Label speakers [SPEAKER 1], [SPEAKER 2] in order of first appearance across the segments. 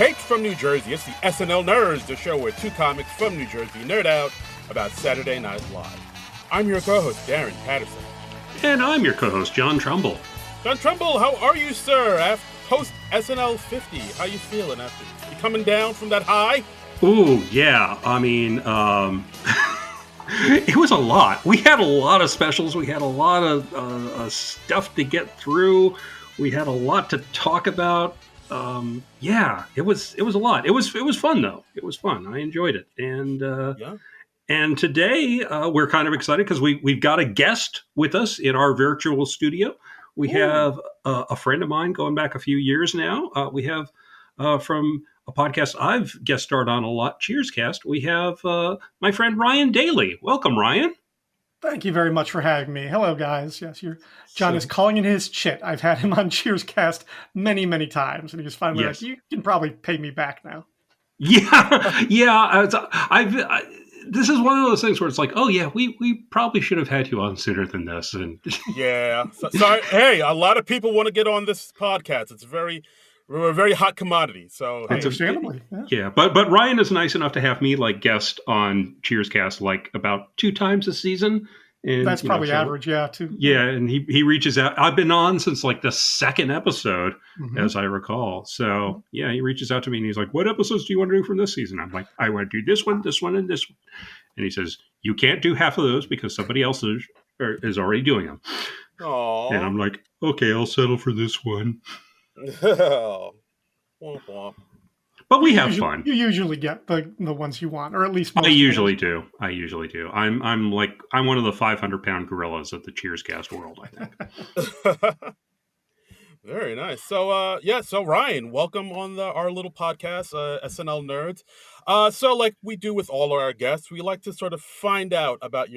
[SPEAKER 1] taped from New Jersey. It's the SNL Nerds, the show where two comics from New Jersey nerd out about Saturday Night Live. I'm your co-host, Darren Patterson.
[SPEAKER 2] And I'm your co-host, John Trumbull.
[SPEAKER 1] John Trumbull, how are you, sir? Post SNL 50, how you feeling after? You coming down from that high?
[SPEAKER 2] Ooh, yeah. I mean, it was a lot. We had a lot of specials. We had a lot of stuff to get through. We had a lot to talk about. Yeah, it was a lot. It was fun though. It was fun. I enjoyed it. And today we're kind of excited because we've got a guest with us in our virtual studio. We have a friend of mine going back a few years now. We have from a podcast I've guest starred on a lot, Cheerscast. We have my friend Ryan Daly. Welcome, Ryan.
[SPEAKER 3] Thank you very much for having me. Hello, guys. Yes, John is calling in his chit. I've had him on Cheerscast many, many times, and he's finally like, "You can probably pay me back now." Yeah. This is one of those things where it's like, oh yeah, we probably should have had you on sooner than this. And
[SPEAKER 1] yeah, sorry. Hey, a lot of people want to get on this podcast. We're a very hot commodity. So
[SPEAKER 3] understandably,
[SPEAKER 2] yeah. But Ryan is nice enough to have me like guest on Cheerscast like about 2 times a season. And
[SPEAKER 3] that's probably average, too.
[SPEAKER 2] Yeah, and he reaches out. I've been on since like the second episode, as I recall. So yeah, he reaches out to me and he's like, "What episodes do you want to do from this season?" I'm like, "I want to do this one, and this one." And he says, "You can't do half of those because somebody else is already doing them."
[SPEAKER 1] Aww.
[SPEAKER 2] And I'm like, "Okay, I'll settle for this one."
[SPEAKER 1] Womp womp.
[SPEAKER 2] But we have fun.
[SPEAKER 3] You usually get the ones you want, or at least
[SPEAKER 2] I usually do. I'm one of the 500-pound gorillas of the Cheerscast world, I think.
[SPEAKER 1] Very nice. So so Ryan, welcome on our little podcast, SNL Nerds. So like we do with all our guests, we like to sort of find out about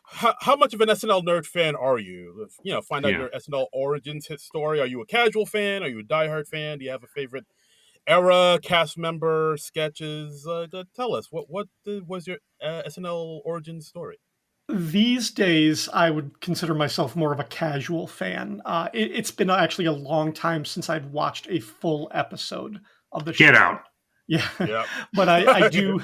[SPEAKER 1] how much of an SNL nerd fan are you? Find out your SNL origins story. Are you a casual fan? Are you a diehard fan? Do you have a favorite era, cast member, sketches? Tell us, what was your SNL origin story?
[SPEAKER 3] These days, I would consider myself more of a casual fan. It's been actually a long time since I'd watched a full episode of the show.
[SPEAKER 2] Get out.
[SPEAKER 3] Yeah.
[SPEAKER 1] Yep.
[SPEAKER 3] But I do.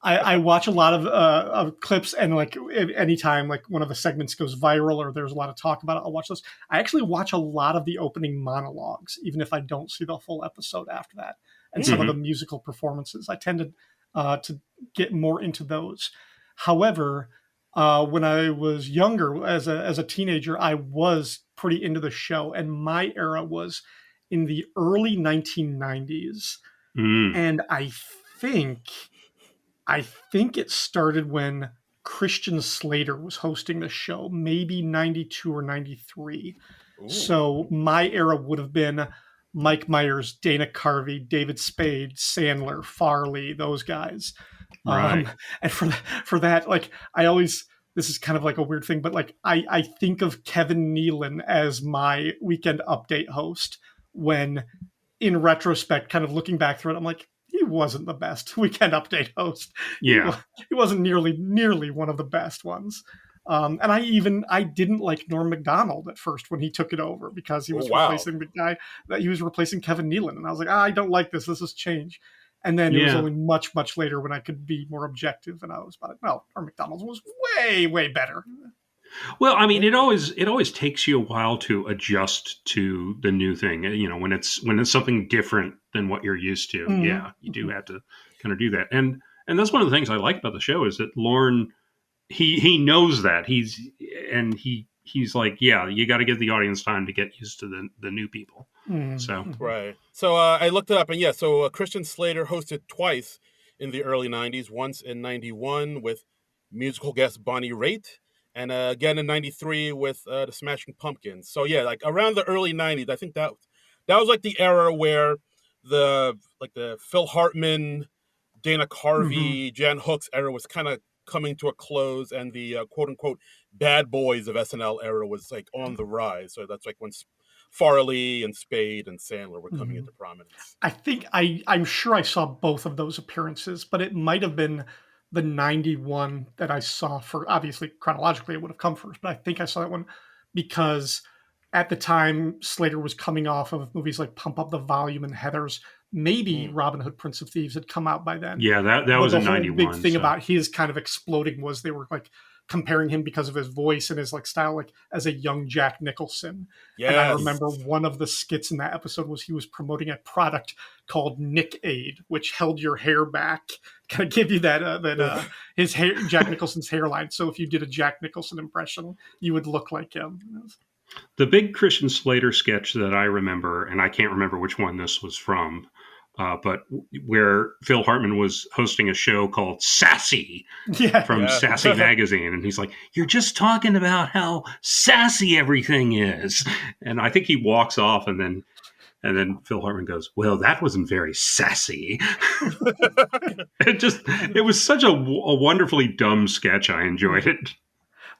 [SPEAKER 3] I watch a lot of clips, and like anytime like one of the segments goes viral or there's a lot of talk about it, I'll watch those. I actually watch a lot of the opening monologues, even if I don't see the full episode after that. And some of the musical performances, I tend to get more into those. However, when I was younger, as a teenager, I was pretty into the show, and my era was in the early 1990s, and I think it started when Christian Slater was hosting the show, maybe 92 or 93. Ooh. So my era would have been Mike Myers, Dana Carvey, David Spade, Sandler, Farley, those guys.
[SPEAKER 2] Right.
[SPEAKER 3] And for that, like this is kind of like a weird thing, but like I think of Kevin Nealon as my Weekend Update host when, in retrospect, kind of looking back through it, I'm like, he wasn't the best Weekend Update host.
[SPEAKER 2] Yeah.
[SPEAKER 3] He wasn't nearly one of the best ones. And I didn't like Norm Macdonald at first when he took it over because he was replacing the guy that he was replacing Kevin Nealon. And I was like, I don't like this. This is change. And then it was only much, much later when I could be more objective. And I was like, no, Norm Macdonald was way, way better.
[SPEAKER 2] Well, I mean, it always takes you a while to adjust to the new thing. When it's something different than what you're used to. Mm-hmm. Yeah, you do have to kind of do that. And that's one of the things I like about the show is that Lorne, he knows that he's like, yeah, you got to give the audience time to get used to the new people. Mm-hmm. So
[SPEAKER 1] right. So I looked it up, and so Christian Slater hosted twice in the early 90s. Once in 91 with musical guest Bonnie Raitt. And again in 93 with the Smashing Pumpkins. So yeah, like around the early 90s, I think that was like the era where the Phil Hartman, Dana Carvey, Jan Hooks era was kind of coming to a close, and the quote unquote bad boys of SNL era was like on the rise. So that's like when Farley and Spade and Sandler were coming into prominence.
[SPEAKER 3] I think I'm sure I saw both of those appearances, but it might have been the 91 that I saw for, obviously chronologically it would have come first, but I think I saw that one because at the time Slater was coming off of movies like Pump Up the Volume and Heathers. maybe Robin Hood, Prince of Thieves had come out by then.
[SPEAKER 2] Yeah, that
[SPEAKER 3] But
[SPEAKER 2] was
[SPEAKER 3] the
[SPEAKER 2] in
[SPEAKER 3] whole big
[SPEAKER 2] 91.
[SPEAKER 3] thing
[SPEAKER 2] So.
[SPEAKER 3] about his kind of exploding was they were like comparing him because of his voice and his like style, like as a young Jack Nicholson. And I
[SPEAKER 1] Yes.
[SPEAKER 3] remember one of the skits in that episode was he was promoting a product called Nick Aid, which held your hair back, kind of give you that his hair, Jack Nicholson's hairline. So if you did a Jack Nicholson impression, you would look like him.
[SPEAKER 2] The big Christian Slater sketch that I remember, and I can't remember which one this was from, but where Phil Hartman was hosting a show called Sassy from
[SPEAKER 1] Yeah.
[SPEAKER 2] Sassy Magazine. And he's like, "You're just talking about how sassy everything is." And I think he walks off, and then Phil Hartman goes, "Well, that wasn't very sassy." It was such a wonderfully dumb sketch. I enjoyed it.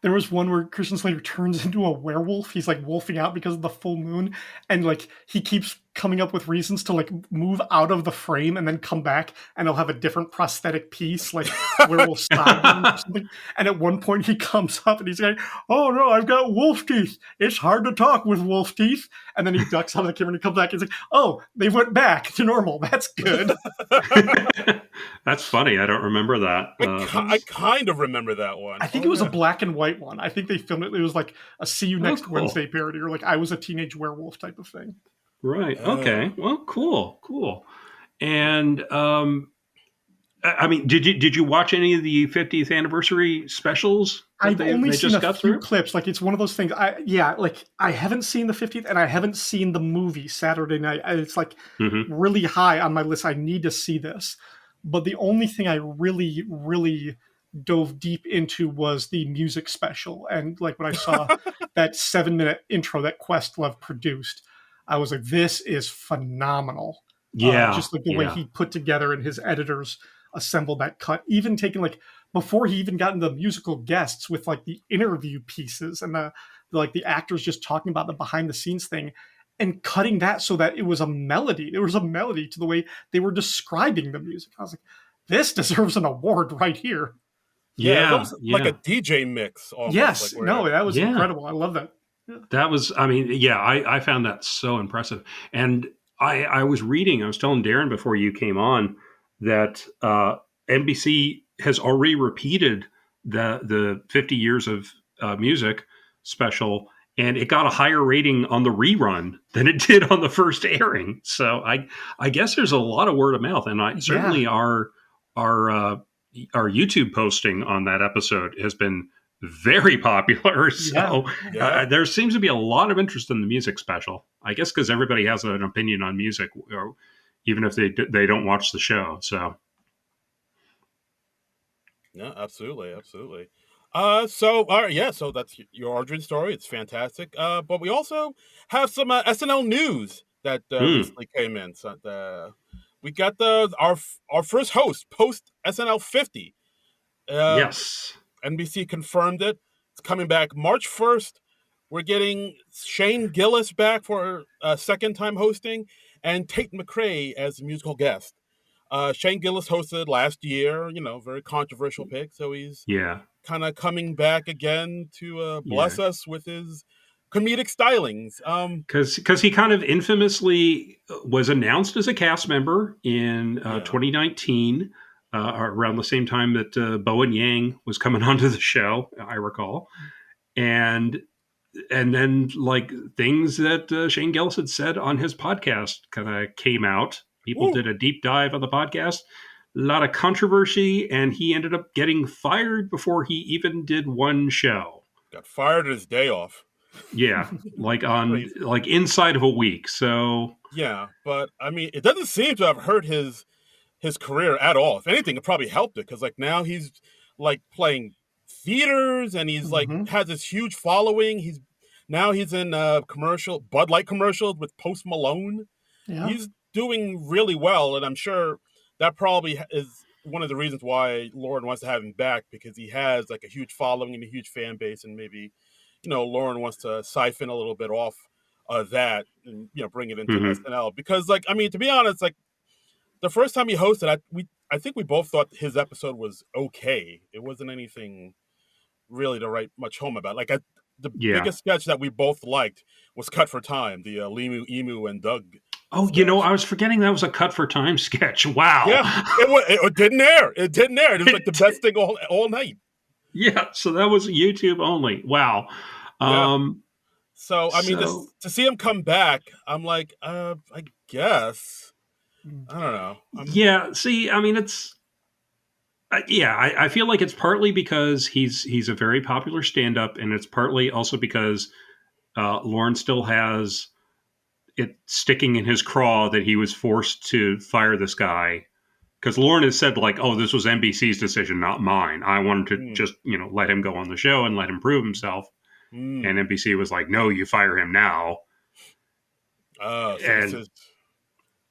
[SPEAKER 3] There was one where Christian Slater turns into a werewolf. He's like wolfing out because of the full moon, and like he keeps coming up with reasons to like move out of the frame and then come back, and he'll have a different prosthetic piece, like werewolf style or something. And at one point, he comes up and he's like, "Oh no, I've got wolf teeth. It's hard to talk with wolf teeth." And then he ducks out of the camera and he comes back and he's like, "Oh, they went back to normal. That's good."
[SPEAKER 2] That's funny. I don't remember that.
[SPEAKER 1] I kind of remember that one.
[SPEAKER 3] I think it was a black and white one. I think they filmed it. It was like a "See You Next
[SPEAKER 2] cool.
[SPEAKER 3] Wednesday" parody, or like "I Was a Teenage Werewolf" type of thing.
[SPEAKER 2] Right. Okay. Well, cool. And I mean, did you watch any of the 50th anniversary specials?
[SPEAKER 3] I've only seen a few clips. Like it's one of those things. I haven't seen the 50th, and I haven't seen the movie Saturday Night. It's like really high on my list. I need to see this. But the only thing I really, really dove deep into was the music special. And like when I saw that 7-minute intro that Questlove produced, I was like, this is phenomenal.
[SPEAKER 2] Yeah.
[SPEAKER 3] Just like the way he put together and his editors assembled that cut, even taking like before he even got into the musical guests with like the interview pieces and the actors just talking about the behind the scenes thing and cutting that so that it was a melody. There was a melody to the way they were describing the music. I was like, this deserves an award right here.
[SPEAKER 1] Yeah, it was like a DJ mix. Almost,
[SPEAKER 3] yes,
[SPEAKER 1] like
[SPEAKER 3] that was incredible. I love that.
[SPEAKER 2] Yeah. That was, I mean, I found that so impressive. And I was telling Darren before you came on that NBC has already repeated the 50 years of music special, and it got a higher rating on the rerun than it did on the first airing. So I guess there's a lot of word of mouth, and certainly our YouTube posting on that episode has been very popular. So there seems to be a lot of interest in the music special. I guess because everybody has an opinion on music, or even if they don't watch the show. So
[SPEAKER 1] yeah, absolutely. So that's your origin story. It's fantastic. But we also have some SNL news that recently came in. So we got our first host post SNL 50.
[SPEAKER 2] Yes.
[SPEAKER 1] NBC confirmed it. It's coming back March 1st. We're getting Shane Gillis back for a second time hosting, and Tate McRae as a musical guest. Shane Gillis hosted last year, very controversial pick. So he's kind of coming back again to bless us with his comedic stylings.
[SPEAKER 2] Because he kind of infamously was announced as a cast member in 2019. Around the same time that Bowen Yang was coming onto the show, I recall. And then like things that Shane Gillis had said on his podcast kind of came out. People did a deep dive on the podcast, a lot of controversy, and he ended up getting fired before he even did one show.
[SPEAKER 1] Got fired his day off.
[SPEAKER 2] Yeah, like inside of a week. So
[SPEAKER 1] yeah, but I mean, it doesn't seem to have hurt his career at all. If anything, it probably helped it, because like now he's like playing theaters, and he's like has this huge following. He's in Bud Light commercials with Post Malone. Yeah. He's doing really well, and I'm sure that probably is one of the reasons why Lauren wants to have him back, because he has like a huge following and a huge fan base, and maybe Lauren wants to siphon a little bit off that and bring it into SNL, because like I mean, to be honest, like the first time he hosted, I think we both thought his episode was okay. It wasn't anything really to write much home about. Like the biggest sketch that we both liked was Cut for Time, the Limu, Emu, and Doug.
[SPEAKER 2] Oh, I was forgetting that was a cut for time sketch. Wow.
[SPEAKER 1] Yeah, it didn't air. It didn't air. It was like the best thing all night.
[SPEAKER 2] Yeah, so that was YouTube only. Wow.
[SPEAKER 1] Yeah.
[SPEAKER 2] Um,
[SPEAKER 1] So I mean,
[SPEAKER 2] so
[SPEAKER 1] to see him come back, I'm like, I guess
[SPEAKER 3] Mm.
[SPEAKER 1] I don't know.
[SPEAKER 2] yeah, see, I mean, it's I feel like it's partly because he's a very popular stand-up, and it's partly also because Lauren still has it sticking in his craw that he was forced to fire this guy. Because Lauren has said, like, oh, this was NBC's decision, not mine. I wanted to
[SPEAKER 1] Mm,
[SPEAKER 2] just, let him go on the show and let him prove himself. And
[SPEAKER 1] mm.
[SPEAKER 2] NBC was like, no, you fire him now.
[SPEAKER 1] So this
[SPEAKER 2] And
[SPEAKER 1] is,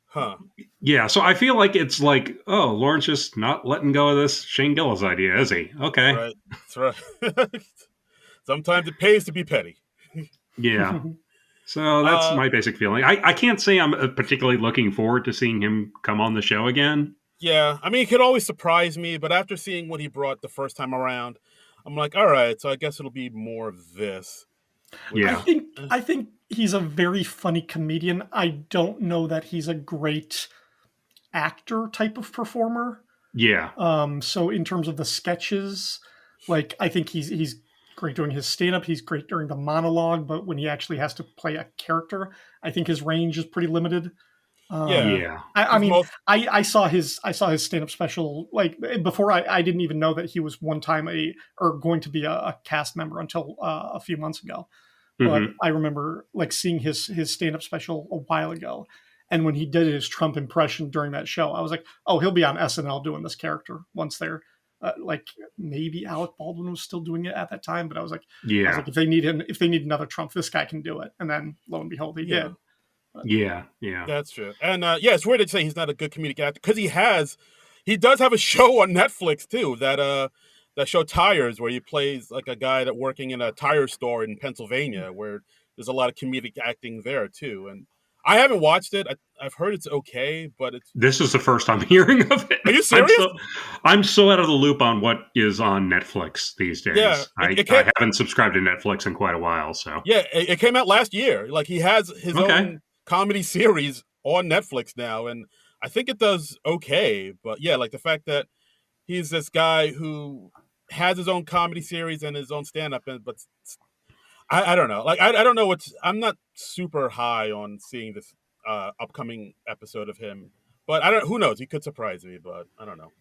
[SPEAKER 1] huh?
[SPEAKER 2] yeah, so I feel like it's like, oh, Lauren's just not letting go of this Shane Gillis idea, is he?
[SPEAKER 1] That's
[SPEAKER 2] Okay.
[SPEAKER 1] right. That's right. Sometimes it pays to be petty.
[SPEAKER 2] Yeah. So that's
[SPEAKER 1] Uh,
[SPEAKER 2] my basic feeling. I can't say I'm particularly looking forward to seeing him come on the show again.
[SPEAKER 1] yeah. I mean, he could always surprise me, but after seeing what he brought the first time around, I'm like, all right. So I guess it'll be more of this. Which,
[SPEAKER 3] I
[SPEAKER 2] Yeah.
[SPEAKER 3] think I think he's a very funny comedian. I don't know that he's a great actor type of performer.
[SPEAKER 2] Yeah.
[SPEAKER 3] So in terms of the sketches, like I think he's great doing his stand up. He's great during the monologue, but when he actually has to play a character, I think his range is pretty limited.
[SPEAKER 1] yeah,
[SPEAKER 3] Um,
[SPEAKER 2] Yeah.
[SPEAKER 3] I
[SPEAKER 1] because
[SPEAKER 3] mean,
[SPEAKER 1] most,
[SPEAKER 3] I saw his stand up special like before. I didn't even know that he was one time going to be a cast member until a few months ago. But
[SPEAKER 2] Hmm.
[SPEAKER 3] I remember like seeing his stand up special a while ago, and when he did his Trump impression during that show, I was like, oh, he'll be on SNL doing this character once they're like maybe Alec Baldwin was still doing it at that time, but I was
[SPEAKER 2] Yeah.
[SPEAKER 3] like, if they need another Trump, this guy can do it. And then lo and behold, he
[SPEAKER 1] yeah,
[SPEAKER 3] did. But,
[SPEAKER 2] Yeah. Yeah.
[SPEAKER 1] that's true. And yeah, it's weird to say he's not a good comedic actor because he does have a show on Netflix too. That show Tires, where he plays like a guy that working in a tire store in Pennsylvania, where there's a lot of comedic acting there too. And I haven't watched it. I've heard it's okay, but it's.
[SPEAKER 2] This is the first I'm hearing of it.
[SPEAKER 1] Are you
[SPEAKER 2] I'm
[SPEAKER 1] serious?
[SPEAKER 2] so I'm so out of the loop on what is on Netflix these
[SPEAKER 1] Yeah,
[SPEAKER 2] days.
[SPEAKER 1] it,
[SPEAKER 2] I,
[SPEAKER 1] it
[SPEAKER 2] I
[SPEAKER 1] came.
[SPEAKER 2] haven't subscribed to Netflix in quite a while, so
[SPEAKER 1] Yeah, it came out last year. Like he has his
[SPEAKER 2] okay.
[SPEAKER 1] own comedy series on Netflix now, and I think it does okay. But yeah, like the fact that he's this guy who has his own comedy series and his own stand-up, but I don't know. Like I don't know what's. I'm not super high on seeing this upcoming episode of him, but I don't. Who knows? He could surprise me, but I don't know.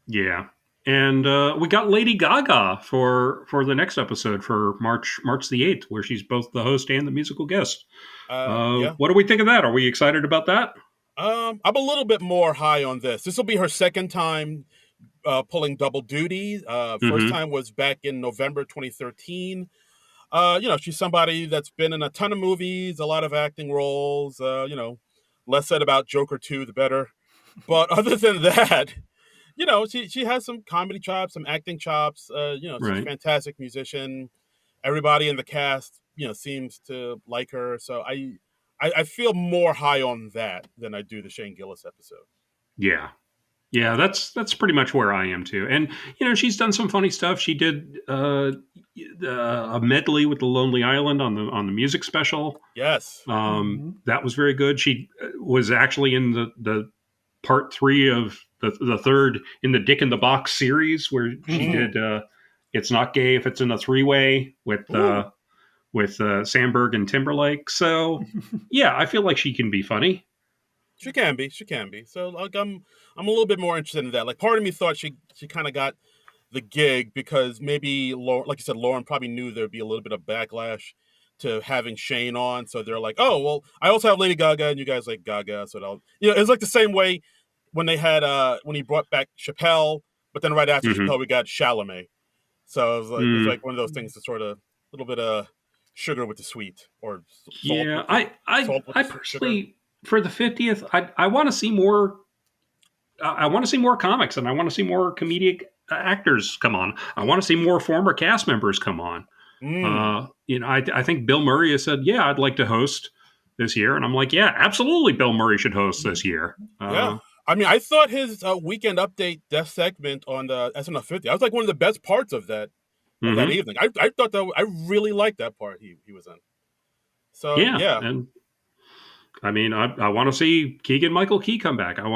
[SPEAKER 2] Yeah. And we got Lady Gaga for the next episode for March the 8th, where she's both the host and the musical guest.
[SPEAKER 1] Yeah.
[SPEAKER 2] What do we think of that? Are we excited about that?
[SPEAKER 1] I'm a little bit more high on this. This will be her second time pulling double duty. First
[SPEAKER 2] Mm-hmm.
[SPEAKER 1] time was back in November 2013. She's somebody that's been in a ton of movies, a lot of acting roles. Less said about Joker 2, the better. But other than that, she has some comedy chops, some acting chops. She's a
[SPEAKER 2] Right.
[SPEAKER 1] fantastic musician. Everybody in the cast, seems to like her. So I feel more high on that than I do the Shane Gillis episode.
[SPEAKER 2] Yeah. Yeah, that's pretty much where I am too. And she's done some funny stuff. She did a medley with the Lonely Island on the music special.
[SPEAKER 1] Yes.
[SPEAKER 3] Mhm.
[SPEAKER 2] That was very good. She was actually in the part 3 of the third in the Dick in the Box series, where she
[SPEAKER 1] Mm.
[SPEAKER 2] did "It's Not Gay If It's in a Three-Way"
[SPEAKER 1] Ooh.
[SPEAKER 2] with Sandberg and Timberlake. So yeah, I feel like she can be funny.
[SPEAKER 1] She can be. She can be. So like I'm a little bit more interested in that. Like part of me thought she kind of got the gig because maybe Lauren, like you said, Lauren probably knew there'd be a little bit of backlash to having Shane on. So they're like, oh well, I also have Lady Gaga and you guys like Gaga, so it's like the same way when they had when he brought back Chappelle, but then right after
[SPEAKER 2] Hmm.
[SPEAKER 1] Chappelle we got Chalamet. So it's
[SPEAKER 2] Mm,
[SPEAKER 1] like one of those things to sort of a little bit of sugar with the sweet or salt
[SPEAKER 2] yeah,
[SPEAKER 1] with the salt with
[SPEAKER 2] I
[SPEAKER 1] the sugar.
[SPEAKER 2] personally for the 50th, I want to see more. I want to see more comics, and I want to see more comedic actors come on. I want to see more former cast members come on.
[SPEAKER 1] Mm.
[SPEAKER 2] I think Bill Murray has said, "Yeah, I'd like to host this year," and I'm like, "Yeah, absolutely, Bill Murray should host this year."
[SPEAKER 1] Yeah. I mean, I thought his weekend update death segment on the SNL 50. I was like one of the best parts of that
[SPEAKER 2] Hmm.
[SPEAKER 1] evening. I thought that I really liked that part he was in. So
[SPEAKER 2] Yeah,
[SPEAKER 1] yeah,
[SPEAKER 2] and I mean, I want to see Keegan Michael Key come back.
[SPEAKER 1] Mm.
[SPEAKER 2] I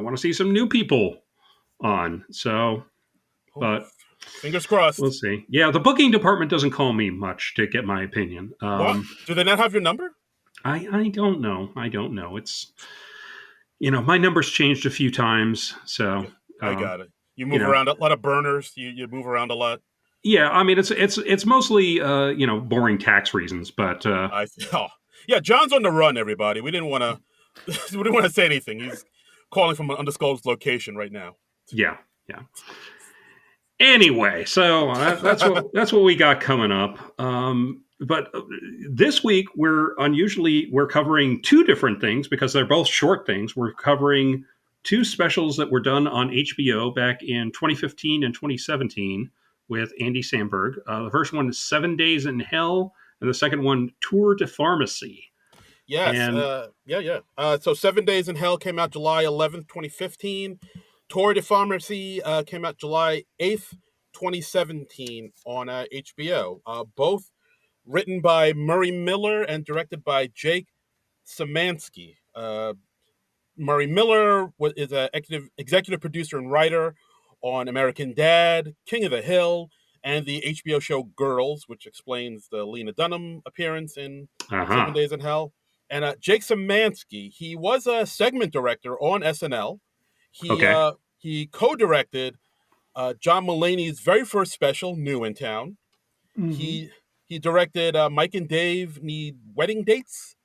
[SPEAKER 2] want to see some new people on. So,
[SPEAKER 1] Oh,
[SPEAKER 2] but
[SPEAKER 1] fingers
[SPEAKER 2] we'll
[SPEAKER 1] crossed.
[SPEAKER 2] see. Yeah, the booking department doesn't call me much to get my opinion.
[SPEAKER 1] What? Do they not have your number?
[SPEAKER 2] I don't know. I don't know. It's my number's changed a few times, so
[SPEAKER 1] I
[SPEAKER 2] uh,
[SPEAKER 1] got it. You
[SPEAKER 2] you
[SPEAKER 1] move
[SPEAKER 2] know,
[SPEAKER 1] around a lot of burners. You move around a lot.
[SPEAKER 2] yeah. I mean, it's mostly boring tax reasons, but
[SPEAKER 1] I oh yeah. John's on the run. Everybody. We didn't want to. we didn't want to say anything. He's calling from an undisclosed location right now.
[SPEAKER 2] yeah, yeah. Anyway, so that's what we got coming up. But this week we're covering two different things because they're both short things. We're covering two specials that were done on HBO back in 2015 and 2017 with Andy Samberg. The first one is 7 Days in Hell, and the second one, Tour de Pharmacy.
[SPEAKER 1] Yes.
[SPEAKER 2] And
[SPEAKER 1] Yeah. So 7 Days in Hell came out July 11th, 2015. Tour de Pharmacy came out July 8th, 2017 on HBO. Both written by Murray Miller and directed by Jake Szymanski. Murray Miller is an executive producer and writer on American Dad, King of the Hill, and the HBO show Girls, which explains the Lena Dunham appearance in
[SPEAKER 2] uh-huh.
[SPEAKER 1] 7 Days in Hell. And Jake Szymanski, he was a segment director on SNL. He
[SPEAKER 2] Okay.
[SPEAKER 1] uh, he co-directed John Mulaney's very first special, New in Town.
[SPEAKER 3] Mm-hmm.
[SPEAKER 1] He directed Mike and Dave Need Wedding Dates.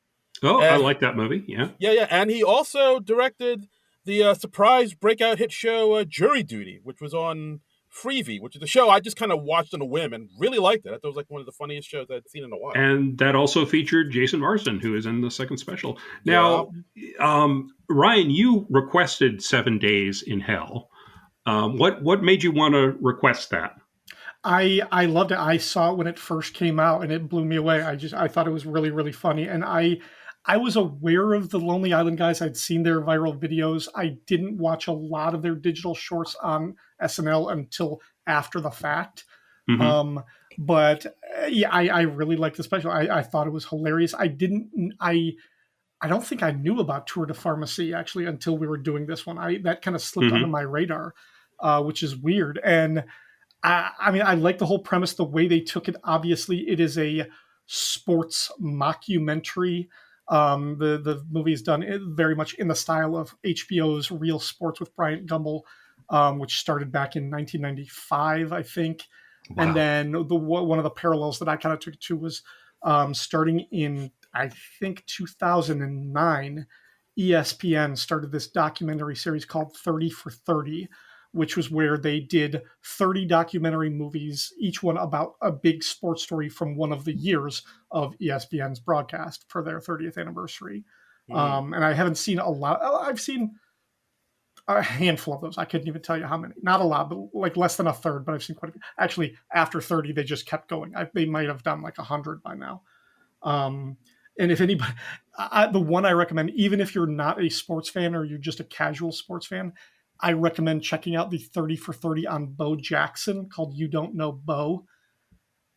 [SPEAKER 2] Oh, I
[SPEAKER 1] Uh,
[SPEAKER 2] like that movie. Yeah.
[SPEAKER 1] yeah, and he also directed the surprise breakout hit show Jury Duty, which was on Freevee, which is a show I just kind of watched on a whim and really liked it. I thought it was like one of the funniest shows I'd seen in a while.
[SPEAKER 2] And that also featured Jason Marsden, who is in the second special.
[SPEAKER 1] Yeah.
[SPEAKER 2] Now, Ryan, you requested 7 Days in Hell. What made you want to request that?
[SPEAKER 3] I loved it. I saw it when it first came out, and it blew me away. I thought it was really really funny, and I was aware of the Lonely Island guys. I'd seen their viral videos. I didn't watch a lot of their digital shorts on SNL until after the fact.
[SPEAKER 2] Mm-hmm.
[SPEAKER 3] But yeah, I really liked the special. I thought it was hilarious. I don't think I knew about Tour de Pharmacy actually until we were doing this one. That kind of slipped
[SPEAKER 2] Mm-hmm.
[SPEAKER 3] under my radar, which is weird. And I mean, I like the whole premise, the way they took it. Obviously, it is a sports mockumentary. The movie is done very much in the style of HBO's Real Sports with Bryant Gumbel, which started back in 1995, I think.
[SPEAKER 2] Wow.
[SPEAKER 3] And then one of the parallels that I kind of took to was starting in, I think, 2009. ESPN started this documentary series called 30 for 30, which was where they did 30 documentary movies, each one about a big sports story from one of the years of ESPN's broadcast for their 30th anniversary. And I haven't seen a lot. I've seen a handful of those. I couldn't even tell you how many. Not a lot, but like less than a third. But I've seen quite a few. Actually, after 30, they just kept going. They might have done like 100 by now. And if anybody, the one I recommend, even if you're not a sports fan or you're just a casual sports fan, I recommend checking out the 30 for 30 on Bo Jackson called You Don't Know Bo,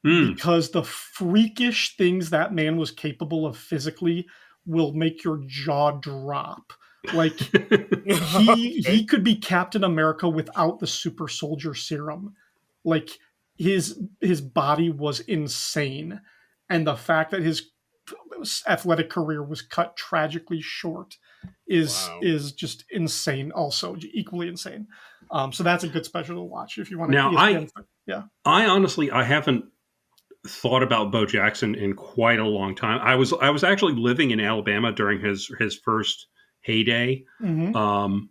[SPEAKER 3] because the freakish things that man was capable of physically will make your jaw drop. Like he could be Captain America without the super soldier serum. Like his body was insane. And the fact that his athletic career was cut tragically short is just insane. Also, equally insane. So that's a good special to watch if you want to.
[SPEAKER 2] Now, I honestly I haven't thought about Bo Jackson in quite a long time. I was actually living in Alabama during his first heyday, and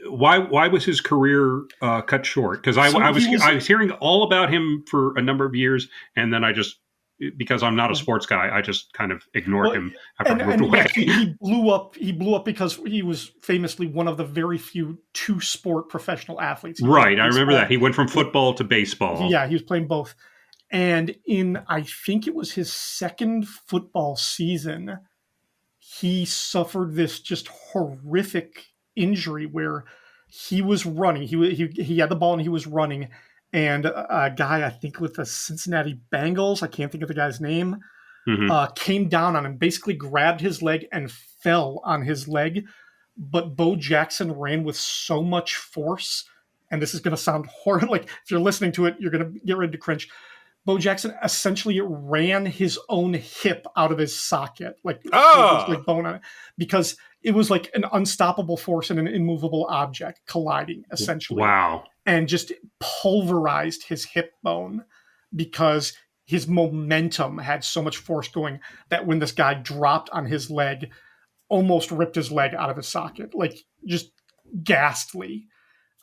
[SPEAKER 2] why was his career cut short? Because I was hearing all about him for a number of years, and then I just, because I'm not a sports guy, I just kind of ignored him after I moved away.
[SPEAKER 3] He blew up because he was famously one of the very few two-sport professional athletes.
[SPEAKER 2] Right, I remember that. He went from football to baseball.
[SPEAKER 3] Yeah, he was playing both. And I think it was his second football season, he suffered this just horrific injury where he was running. He had the ball and he was running. And a guy, I think with the Cincinnati Bengals, I can't think of the guy's name, came down on him, basically grabbed his leg and fell on his leg. But Bo Jackson ran with so much force, and this is going to sound horrible. Like, if you're listening to it, you're going to get ready to cringe. Bo Jackson essentially ran his own hip out of his socket, like, like bone on it, because it was like an unstoppable force and an immovable object colliding, essentially.
[SPEAKER 2] Wow.
[SPEAKER 3] And just pulverized his hip bone because his momentum had so much force going that when this guy dropped on his leg, almost ripped his leg out of his socket, like just ghastly.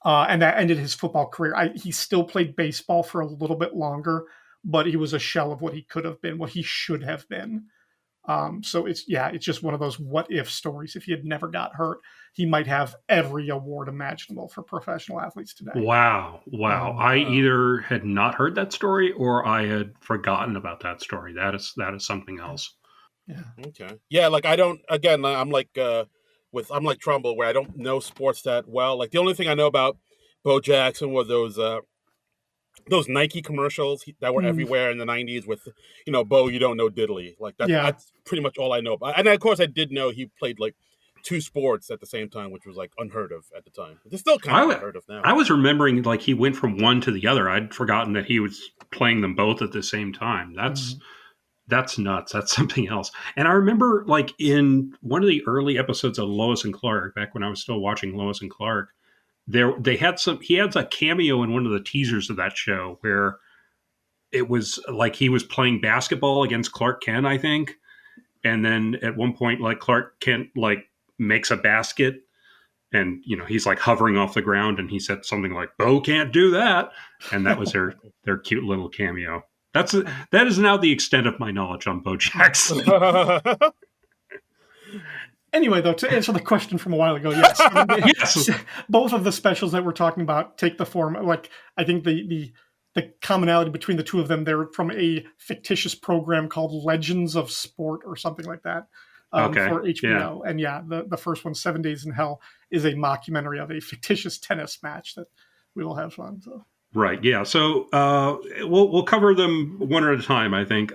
[SPEAKER 3] And that ended his football career. He still played baseball for a little bit longer, but he was a shell of what he could have been, what he should have been. So it's just one of those what if stories. If he had never got hurt, he might have every award imaginable for professional athletes today.
[SPEAKER 2] Wow. I either had not heard that story or I had forgotten about that story. That is something else.
[SPEAKER 3] Yeah.
[SPEAKER 1] Okay. Yeah, like I'm like Trumbull, where I don't know sports that well. Like, the only thing I know about Bo Jackson were those Nike commercials that were everywhere in the 90s with, Bo, you don't know diddly. Like, that's pretty much all I know about. And of course I did know he played like 2 sports at the same time, which was like unheard of at the time. It's still kind of unheard of now.
[SPEAKER 2] I was remembering like he went from one to the other. I'd forgotten that he was playing them both at the same time. That's nuts. That's something else. And I remember, like, in one of the early episodes of Lois and Clark, back when I was still watching Lois and Clark, he had a cameo in one of the teasers of that show where it was like he was playing basketball against Clark Kent, I think. And then at one point, like, Clark Kent, like, makes a basket and, he's like hovering off the ground and he said something like, Bo can't do that. And that was their cute little cameo. That is now the extent of my knowledge on Bo Jackson.
[SPEAKER 3] Anyway, though, to answer the question from a while ago, yes.
[SPEAKER 2] Yes.
[SPEAKER 3] Both of the specials that we're talking about take the form, like, I think the commonality between the two of them, they're from a fictitious program called Legends of Sport or something like that for HBO. Yeah. And the first one, 7 Days in Hell, is a mockumentary of a fictitious tennis match that we will have fun. So.
[SPEAKER 2] Right. Yeah. So we'll cover them one at a time, I think.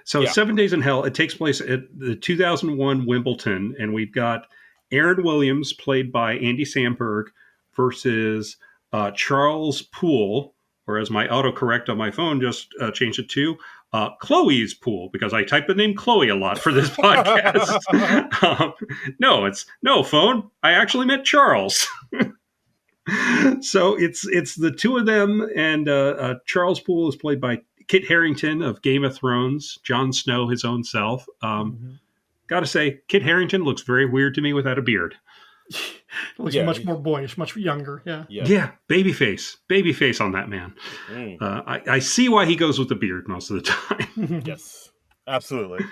[SPEAKER 2] 7 Days in Hell, it takes place at the 2001 Wimbledon, and we've got Aaron Williams, played by Andy Samberg, versus Charles Poole, or as my autocorrect on my phone just changed it to, Chloe's Poole, because I type the name Chloe a lot for this podcast. No phone. I actually meant Charles. So it's the two of them, and Charles Poole is played by Kit Harington of Game of Thrones, Jon Snow, his own self. Gotta say, Kit Harington looks very weird to me without a beard.
[SPEAKER 3] Looks much more boyish, much younger.
[SPEAKER 2] Yeah, baby face on that man. I see why he goes with the beard most of the time.
[SPEAKER 1] Yes, absolutely.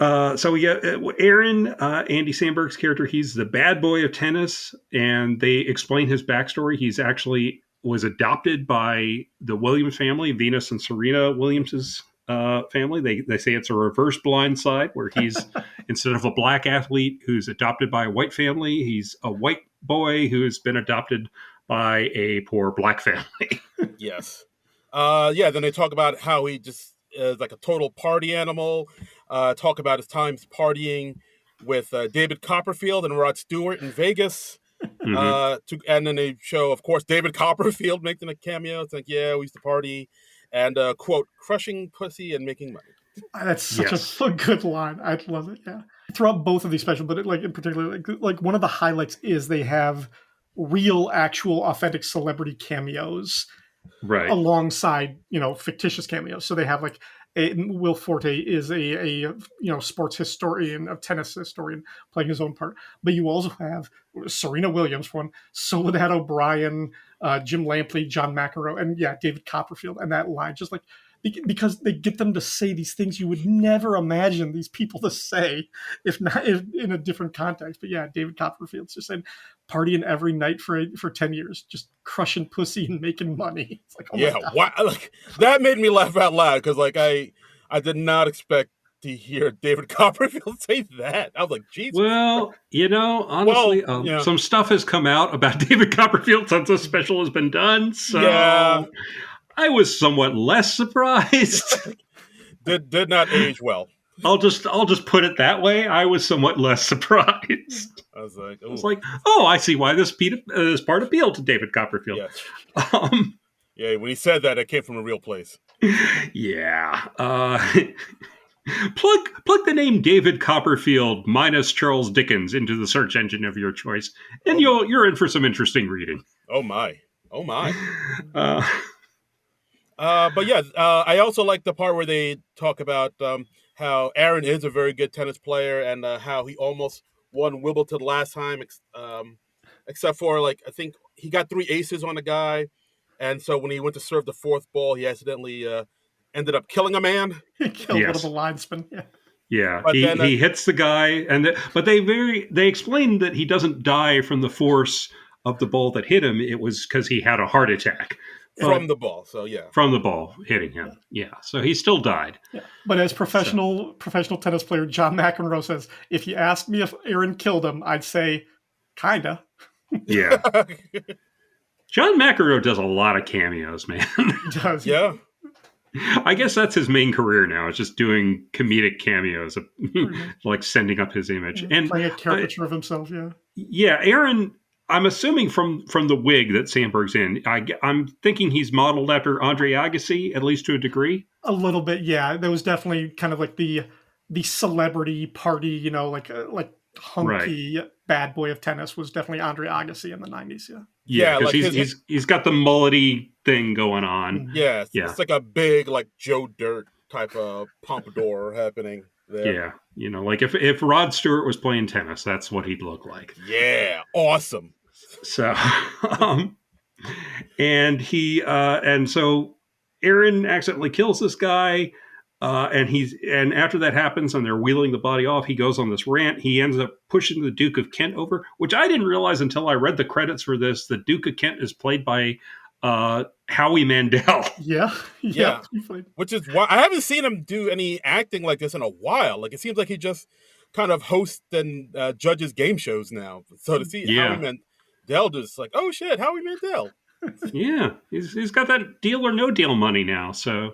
[SPEAKER 2] So we get Aaron, Andy Samberg's character. He's the bad boy of tennis, and they explain his backstory. He's actually was adopted by the Williams family, Venus and Serena Williams's family. They say it's a reverse blindside, where he's instead of a black athlete who's adopted by a white family, he's a white boy who's been adopted by a poor black family.
[SPEAKER 1] Yes. Then they talk about how he just is like a total party animal. Talk about his times partying with David Copperfield and Rod Stewart in Vegas. And then they show, of course, David Copperfield making a cameo. It's like, yeah, we used to party. And, quote, crushing pussy and making money.
[SPEAKER 3] That's such a good line. I love it, yeah. Throughout both of these specials, but in particular, like one of the highlights is they have real, actual, authentic celebrity cameos alongside, fictitious cameos. So they have like Will Forte is a sports historian, a tennis historian, playing his own part. But you also have Serena Williams, for one, Soledad O'Brien, Jim Lampley, John McEnroe, and David Copperfield. And that line, just like, because they get them to say these things you would never imagine these people to say if in a different context. But David Copperfield's just saying partying every night for 10 years, just crushing pussy and making money. It's like, oh my God.
[SPEAKER 1] Wow, like, that made me laugh out loud, because like I did not expect to hear David Copperfield say that. I was like, Jesus.
[SPEAKER 2] Well, honestly, some stuff has come out about David Copperfield since the special has been done. So I was somewhat less surprised.
[SPEAKER 1] Did not age well.
[SPEAKER 2] I'll just put it that way. I was somewhat less surprised.
[SPEAKER 1] I was like,
[SPEAKER 2] I was like, oh, I see why this part appealed to David Copperfield.
[SPEAKER 1] Yeah. Yeah, when he said that, it came from a real place.
[SPEAKER 2] Yeah. Plug the name David Copperfield minus Charles Dickens into the search engine of your choice, and you're in for some interesting reading.
[SPEAKER 1] Oh my. But yeah, I also like the part where they talk about how Aaron is a very good tennis player and how he almost won Wimbledon last time, except for I think he got 3 aces on a guy, and so when he went to serve the 4th ball, he accidentally ended up killing a man.
[SPEAKER 3] He killed one of the linesmen. Yeah.
[SPEAKER 2] Yeah, he hits the guy, but they explained that he doesn't die from the force of the ball that hit him. It was because he had a heart attack.
[SPEAKER 1] From the ball, so yeah.
[SPEAKER 2] From the ball hitting him, yeah. So he still died.
[SPEAKER 3] Yeah. But as professional tennis player John McEnroe says, if you asked me if Aaron killed him, I'd say, kinda.
[SPEAKER 2] Yeah. John McEnroe does a lot of cameos, man.
[SPEAKER 3] He does.
[SPEAKER 1] Yeah.
[SPEAKER 2] I guess that's his main career now. It's just doing comedic cameos, like sending up his image and
[SPEAKER 3] playing a caricature of himself. Yeah.
[SPEAKER 2] Yeah, Aaron. I'm assuming from the wig that Sandberg's in, I'm thinking he's modeled after Andre Agassi, at least to a degree.
[SPEAKER 3] A little bit, yeah. There was definitely kind of like the celebrity party, like hunky bad boy of tennis was definitely Andre Agassi in the 90s. Yeah.
[SPEAKER 2] Yeah, because he's got the mullety thing going on.
[SPEAKER 1] Yeah, it's like a big Joe Dirt type of pompadour happening there.
[SPEAKER 2] Yeah, like if Rod Stewart was playing tennis, that's what he'd look like.
[SPEAKER 1] Yeah, awesome.
[SPEAKER 2] So, and so Aaron accidentally kills this guy, and after that happens, and they're wheeling the body off, he goes on this rant. He ends up pushing the Duke of Kent over, which I didn't realize until I read the credits for this. The Duke of Kent is played by Howie Mandel.
[SPEAKER 3] Yeah.
[SPEAKER 1] Which is why I haven't seen him do any acting like this in a while. It seems like he just kind of hosts and judges game shows now. So to see Howie Mandel, just oh shit, Howie Mandel.
[SPEAKER 2] Yeah, he's got that Deal or No Deal money now. So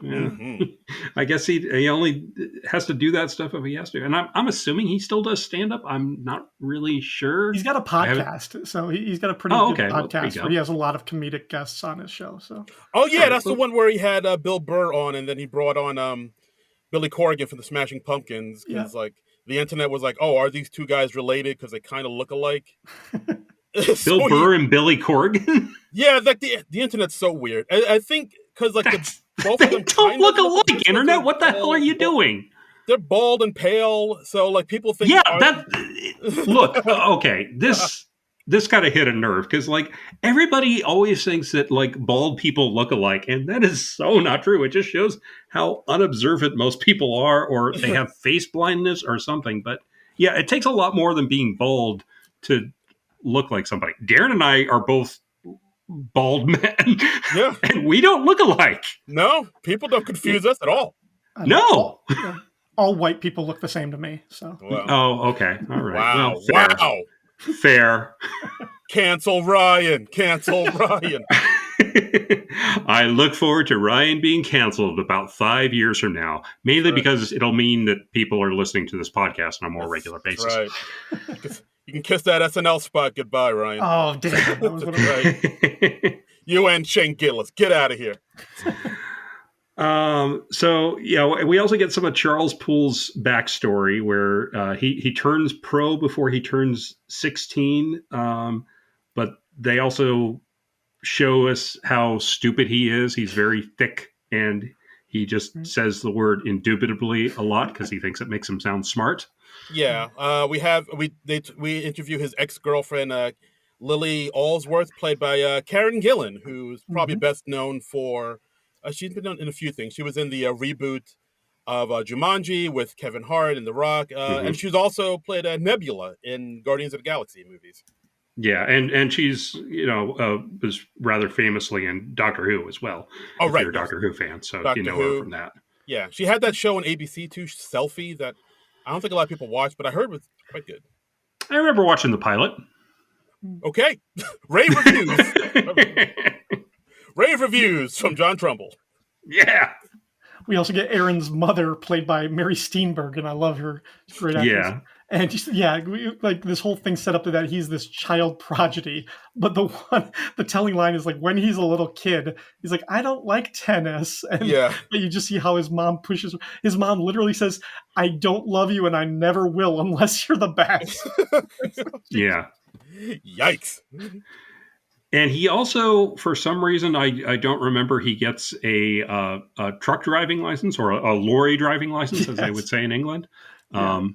[SPEAKER 2] I guess he only has to do that stuff if he has to. And I'm assuming he still does stand up. I'm not really sure.
[SPEAKER 3] He's got a podcast, so he's got a pretty good podcast where he has a lot of comedic guests on his show. So
[SPEAKER 1] that's the one where he had Bill Burr on, and then he brought on Billy Corrigan from the Smashing Pumpkins because the internet was oh, are these two guys related because they kind of look alike?
[SPEAKER 2] Bill Burr and Billy Corrigan?
[SPEAKER 1] Yeah, the internet's so weird. I think because both of them
[SPEAKER 2] don't look alike. Internet, what the hell are you doing?
[SPEAKER 1] They're bald and pale, so people think.
[SPEAKER 2] Yeah, look. Okay, this kind of hit a nerve because everybody always thinks that bald people look alike, and that is so not true. It just shows how unobservant most people are, or they have face blindness or something. But yeah, it takes a lot more than being bald to look like somebody. Darren and I are both bald men. Yeah. And we don't look alike.
[SPEAKER 1] No, people don't confuse us at all.
[SPEAKER 2] No.
[SPEAKER 3] All white people look the same to me. So.
[SPEAKER 2] Wow. Oh, okay. All right.
[SPEAKER 1] Wow.
[SPEAKER 2] Well, fair.
[SPEAKER 1] Cancel Ryan.
[SPEAKER 2] I look forward to Ryan being canceled about 5 years from now, mainly because it'll mean that people are listening to this podcast on a more regular basis.
[SPEAKER 1] Right. You can kiss that SNL spot goodbye, Ryan.
[SPEAKER 3] Oh, damn. That was what
[SPEAKER 1] right. You and Shane Gillis. Get out of here.
[SPEAKER 2] So, we also get some of Charles Poole's backstory where he turns pro before he turns 16. But they also show us how stupid he is. He's very thick, and he just says the word indubitably a lot because he thinks it makes him sound smart.
[SPEAKER 1] Yeah, we interview his ex-girlfriend Lily Allsworth, played by Karen Gillan, who's probably best known for she's been in a few things. She was in the reboot of Jumanji with Kevin Hart and The Rock, and she's also played Nebula in Guardians of the Galaxy movies.
[SPEAKER 2] Yeah, and she's was rather famously in Doctor Who as well.
[SPEAKER 1] Oh, right,
[SPEAKER 2] you're a Doctor Who fan, so
[SPEAKER 1] Doctor
[SPEAKER 2] you know
[SPEAKER 1] Who.
[SPEAKER 2] her from that.
[SPEAKER 1] Yeah, she had that show on ABC too, Selfie, that I don't think a lot of people watched, but I heard was quite good.
[SPEAKER 2] I remember watching the pilot.
[SPEAKER 1] Okay, rave reviews. Rave reviews from John Trumbull.
[SPEAKER 2] Yeah.
[SPEAKER 3] We also get Aaron's mother, played by Mary Steenburgen, and I love her. She's a great actress.
[SPEAKER 2] Yeah.
[SPEAKER 3] And just, like this whole thing set up to that he's this child prodigy. But the telling line is like when he's a little kid, he's like, I don't like tennis. And
[SPEAKER 1] Yeah.
[SPEAKER 3] you just see how his mom pushes. His mom literally says, I don't love you and I never will unless you're the best.
[SPEAKER 2] Yeah.
[SPEAKER 1] Yikes.
[SPEAKER 2] And he also, for some reason, I don't remember, he gets a truck driving license or a lorry driving license, as they would say in England.
[SPEAKER 3] Yeah.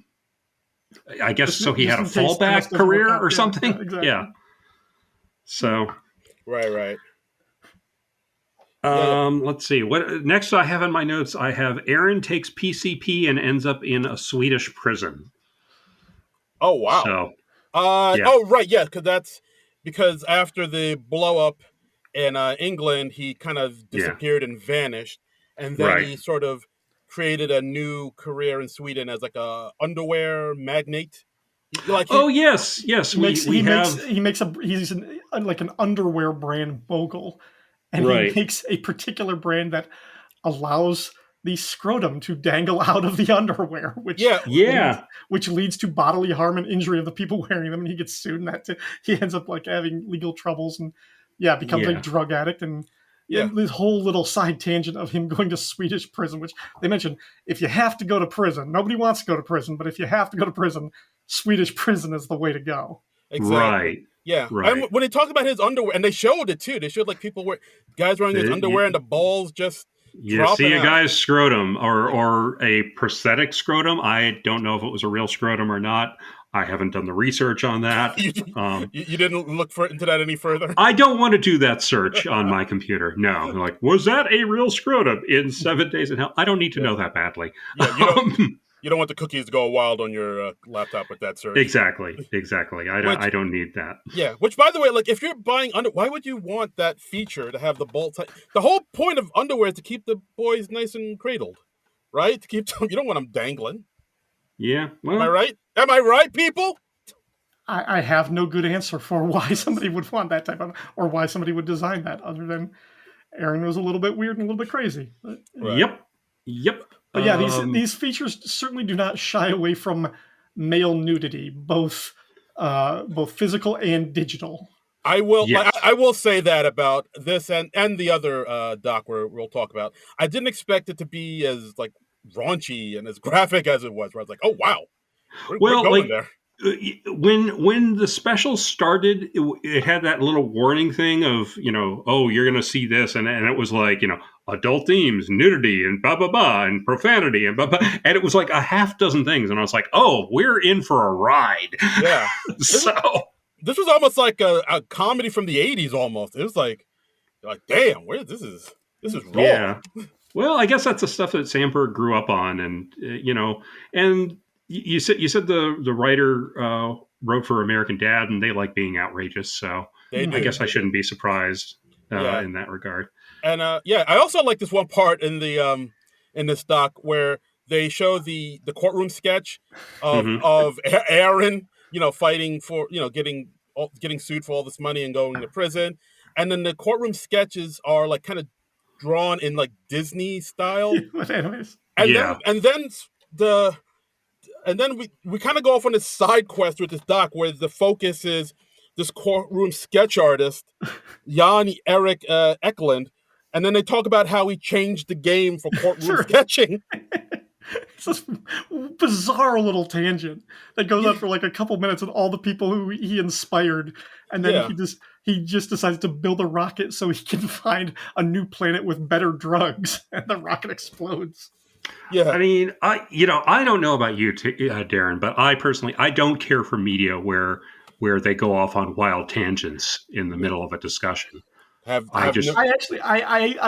[SPEAKER 2] I guess
[SPEAKER 3] Just-
[SPEAKER 2] so. He
[SPEAKER 3] just
[SPEAKER 2] had a
[SPEAKER 3] in case tennis
[SPEAKER 2] fallback
[SPEAKER 3] doesn't work
[SPEAKER 2] career
[SPEAKER 3] out.
[SPEAKER 2] or
[SPEAKER 3] Yeah,
[SPEAKER 2] something.
[SPEAKER 3] yeah, exactly.
[SPEAKER 2] Yeah. So,
[SPEAKER 1] Right.
[SPEAKER 2] let's see. What next? I have in my notes. I have Aaron takes PCP and ends up in a Swedish prison.
[SPEAKER 1] Oh, wow.
[SPEAKER 2] So,
[SPEAKER 1] Yeah. Oh, right. Yeah, because after the blow up in England, he kind of disappeared and vanished, and then he sort of created a new career in Sweden as like a underwear magnate.
[SPEAKER 2] yes.
[SPEAKER 3] He's like an underwear brand mogul, and he makes a particular brand that allows the scrotum to dangle out of the underwear, which leads to bodily harm and injury of the people wearing them, and he gets sued, and he ends up like having legal troubles and becomes a drug addict, and this whole little side tangent of him going to Swedish prison, which they mentioned, if you have to go to prison, nobody wants to go to prison, but if you have to go to prison, Swedish prison is the way to go.
[SPEAKER 1] Exactly.
[SPEAKER 2] Right.
[SPEAKER 1] Yeah.
[SPEAKER 2] Right.
[SPEAKER 1] And when they talk about his underwear, and they showed it too, they showed like guys wearing his underwear and the balls just
[SPEAKER 2] you see a guy's scrotum or a prosthetic scrotum. I don't know if it was a real scrotum or not. I haven't done the research on that.
[SPEAKER 1] You didn't look into that any further?
[SPEAKER 2] I don't want to do that search on my computer. No. Like, was that a real scrotum in 7 Days in Hell? I don't need to know that badly.
[SPEAKER 1] Yeah, you don't want the cookies to go wild on your laptop with that search.
[SPEAKER 2] Exactly. I don't need that.
[SPEAKER 1] Yeah, which, by the way, like if you're buying why would you want that feature to have the ball tight? The whole point of underwear is to keep the boys nice and cradled, right? To keep them, you don't want them dangling.
[SPEAKER 2] Yeah. Well,
[SPEAKER 1] Am I right, people?
[SPEAKER 3] I have no good answer for why somebody would want that type of, or why somebody would design that, other than Aaron was a little bit weird and a little bit crazy. But,
[SPEAKER 2] Yep.
[SPEAKER 3] But yeah, these features certainly do not shy away from male nudity, both physical and digital.
[SPEAKER 1] I will say that about this and the other doc we'll talk about. I didn't expect it to be as like raunchy and as graphic as it was. Where I was like, oh wow, we're going there.
[SPEAKER 2] When the special started, it had that little warning thing of, oh, you're going to see this. And it was like, adult themes, nudity and blah, blah, blah, and profanity and blah, blah. And it was like a half dozen things. And I was like, oh, we're in for a ride.
[SPEAKER 1] Yeah.
[SPEAKER 2] This
[SPEAKER 1] was almost like a comedy from the 80s almost. It was like damn, this is raw.
[SPEAKER 2] Yeah. Well, I guess that's the stuff that Sandberg grew up on. And, and you said the writer wrote for American Dad, and they like being outrageous. So I guess I shouldn't be surprised in that regard. And
[SPEAKER 1] I also like this one part in the in this doc where they show the courtroom sketch of Aaron, fighting for getting sued for all this money and going to prison, and then the courtroom sketches are like kind of drawn in like Disney style.
[SPEAKER 3] Anyways.
[SPEAKER 1] And then we kind of go off on this side quest with this doc where the focus is this courtroom sketch artist, Jan Erik Eklund, and then they talk about how he changed the game for courtroom sketching.
[SPEAKER 3] It's this bizarre little tangent that goes on for like a couple minutes with all the people who he inspired, and then he just decides to build a rocket so he can find a new planet with better drugs, and the rocket explodes.
[SPEAKER 2] Yeah, I mean, I don't know about you, Darren, but I don't care for media where they go off on wild tangents in the middle of a discussion.
[SPEAKER 3] I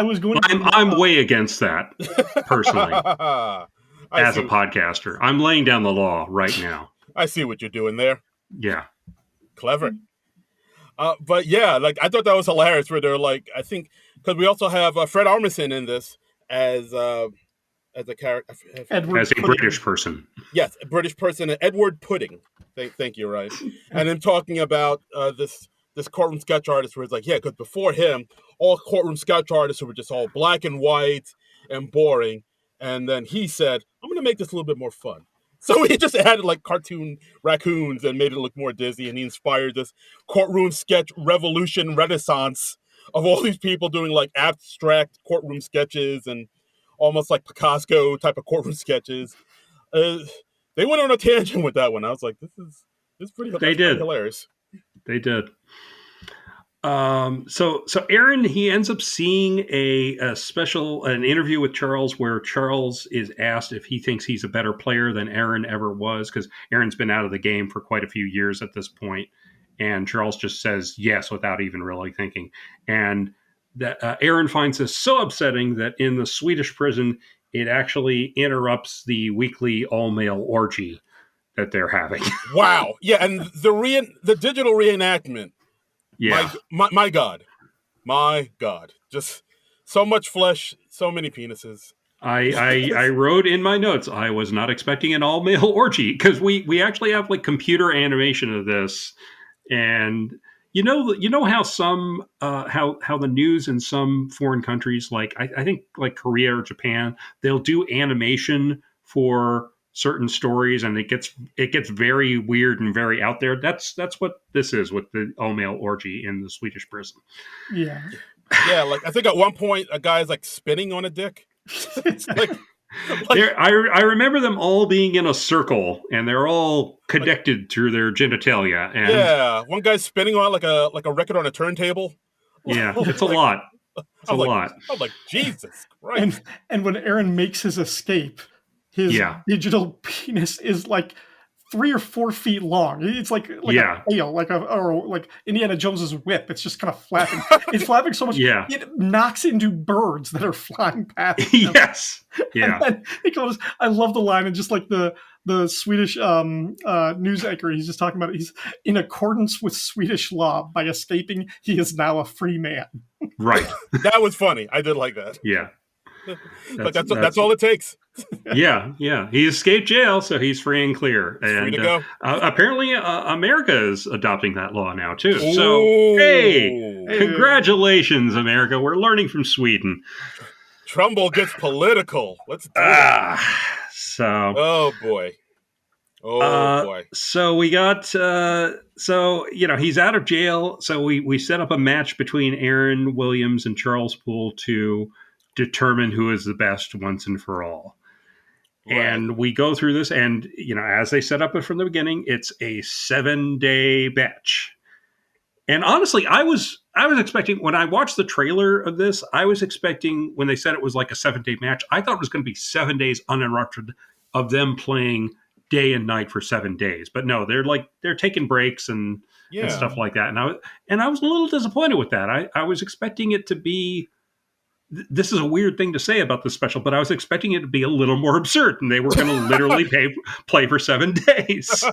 [SPEAKER 3] was going.
[SPEAKER 2] I'm way against that personally. As a podcaster, I'm laying down the law right now.
[SPEAKER 1] I see what you're doing there.
[SPEAKER 2] Yeah,
[SPEAKER 1] clever. But yeah, like I thought that was hilarious. Where they're like, I think because we also have Fred Armisen in this as a character,
[SPEAKER 2] as a British person.
[SPEAKER 1] Yes, a British person, Edward Pudding. Thank you, right? And then talking about this courtroom sketch artist, where it's like, yeah, because before him, all courtroom sketch artists were just all black and white and boring. And then he said, I'm going to make this a little bit more fun. So he just added like cartoon raccoons and made it look more Disney. And he inspired this courtroom sketch revolution renaissance of all these people doing like abstract courtroom sketches and almost like Picasso type of courtroom sketches. Uh, they went on a tangent with that one. I was like, this is pretty hilarious.
[SPEAKER 2] They did. So Aaron, he ends up seeing an interview with Charles where Charles is asked if he thinks he's a better player than Aaron ever was, because Aaron's been out of the game for quite a few years at this point, and Charles just says yes without even really thinking. And that Aaron finds this so upsetting that in the Swedish prison, it actually interrupts the weekly all-male orgy that they're having.
[SPEAKER 1] Wow. Yeah, and the digital reenactment.
[SPEAKER 2] Yeah.
[SPEAKER 1] My God. Just so much flesh, so many penises.
[SPEAKER 2] I wrote in my notes, I was not expecting an all-male orgy, because we actually have like computer animation of this. And you know how some how the news in some foreign countries, like I think like Korea or Japan, they'll do animation for certain stories, and it gets very weird and very out there. That's what this is with the all-male orgy in the Swedish prison.
[SPEAKER 3] Yeah.
[SPEAKER 1] Yeah, like I think at one point a guy's like spinning on a dick. It's like
[SPEAKER 2] I remember them all being in a circle, and they're all connected through their genitalia. And
[SPEAKER 1] yeah, one guy's spinning on like a record on a turntable.
[SPEAKER 2] Yeah, it's a lot. It's a lot.
[SPEAKER 1] I'm like, Jesus Christ.
[SPEAKER 3] And when Aaron makes his escape, his digital penis is like 3 or 4 feet long. It's like a tail, or like Indiana Jones's whip. It's just kind of flapping. It's flapping so much, it knocks into birds that are flying past.
[SPEAKER 2] Yes. Yeah.
[SPEAKER 3] And then it goes. I love the line, and just like the Swedish news anchor, he's just talking about it. He's in accordance with Swedish law. By escaping, he is now a free man.
[SPEAKER 2] Right.
[SPEAKER 1] That was funny. I did like that.
[SPEAKER 2] Yeah.
[SPEAKER 1] That's all it takes.
[SPEAKER 2] Yeah. He escaped jail, so he's free and clear. And
[SPEAKER 1] free to go.
[SPEAKER 2] Apparently, America is adopting that law now too.
[SPEAKER 1] Ooh.
[SPEAKER 2] So, hey, congratulations, America! We're learning from Sweden.
[SPEAKER 1] Trumbull gets political. Let's do it.
[SPEAKER 2] So.
[SPEAKER 1] Oh boy.
[SPEAKER 2] So we got. He's out of jail. So we set up a match between Aaron Williams and Charles Poole to determine who is the best once and for all. Right. And we go through this, and as they set up it from the beginning, it's a 7-day match. And honestly, I was expecting, when I watched the trailer of this, I was expecting, when they said it was like a 7-day match, I thought it was going to be 7 days uninterrupted of them playing day and night for 7 days. But no, they're taking breaks and stuff like that. And I was a little disappointed with that. I was expecting it to be. This is a weird thing to say about this special, but I was expecting it to be a little more absurd, and they were going to literally play for 7 days.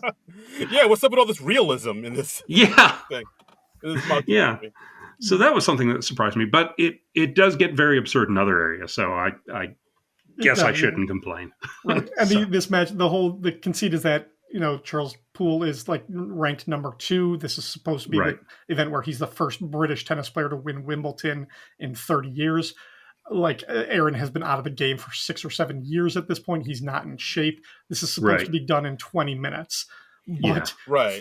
[SPEAKER 1] Yeah, what's up with all this realism in this thing?
[SPEAKER 2] Yeah. So that was something that surprised me, but it does get very absurd in other areas, so I guess I shouldn't complain.
[SPEAKER 3] Right. And this match, the conceit is that, Charles Poole is like ranked number 2. This is supposed to be the event where he's the first British tennis player to win Wimbledon in 30 years. Like Aaron has been out of the game for 6 or 7 years at this point. He's not in shape. This is supposed to be done in 20 minutes. But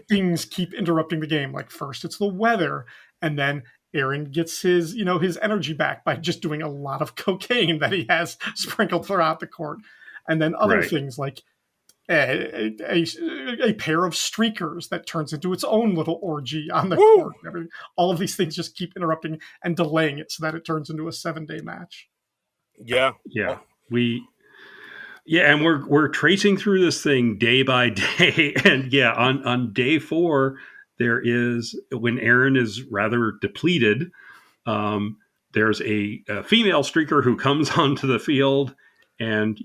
[SPEAKER 3] things keep interrupting the game. Like first it's the weather, and then Aaron gets his energy back by just doing a lot of cocaine that he has sprinkled throughout the court. And then other things like a pair of streakers that turns into its own little orgy on the court. All of these things just keep interrupting and delaying it so that it turns into a 7-day match.
[SPEAKER 1] Yeah.
[SPEAKER 2] And we're tracing through this thing day by day. And on day 4, there is, when Aaron is rather depleted, there's a female streaker who comes onto the field. And,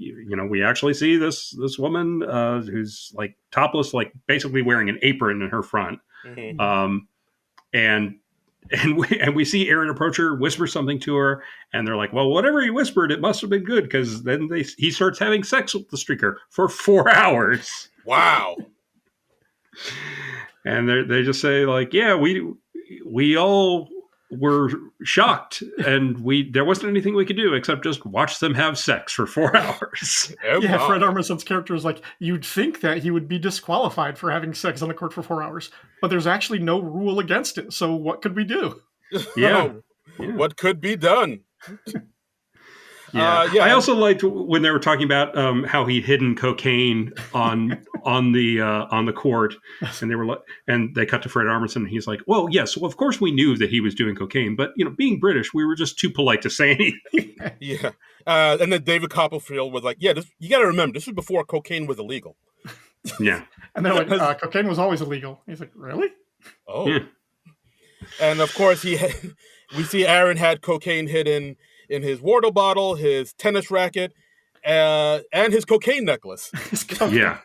[SPEAKER 2] we actually see this woman who's like topless, like basically wearing an apron in her front. Mm-hmm. And we see Aaron approach her, whisper something to her, and they're like, well, whatever he whispered, it must have been good, because then he starts having sex with the streaker for 4 hours.
[SPEAKER 1] Wow.
[SPEAKER 2] And they just say like, yeah, we all were shocked, and there wasn't anything we could do except just watch them have sex for 4 hours.
[SPEAKER 3] Yeah, Fred Armisen's character is like, you'd think that he would be disqualified for having sex on the court for 4 hours, but there's actually no rule against it. So what could we do?
[SPEAKER 2] Yeah.
[SPEAKER 1] What could be done?
[SPEAKER 2] Yeah. I also liked when they were talking about how he'd hidden cocaine on the court, and they cut to Fred Armisen, and he's like, "Well, yes, of course we knew that he was doing cocaine, but being British, we were just too polite to say anything."
[SPEAKER 1] Yeah, and then David Copperfield was like, "Yeah, you got to remember, this was before cocaine was illegal."
[SPEAKER 2] Yeah,
[SPEAKER 3] and they're like, "Cocaine was always illegal." He's like, "Really?"
[SPEAKER 1] Oh, yeah. And of course, we see Aaron had cocaine hidden in his water bottle, his tennis racket, and his cocaine necklace.
[SPEAKER 2] Yeah.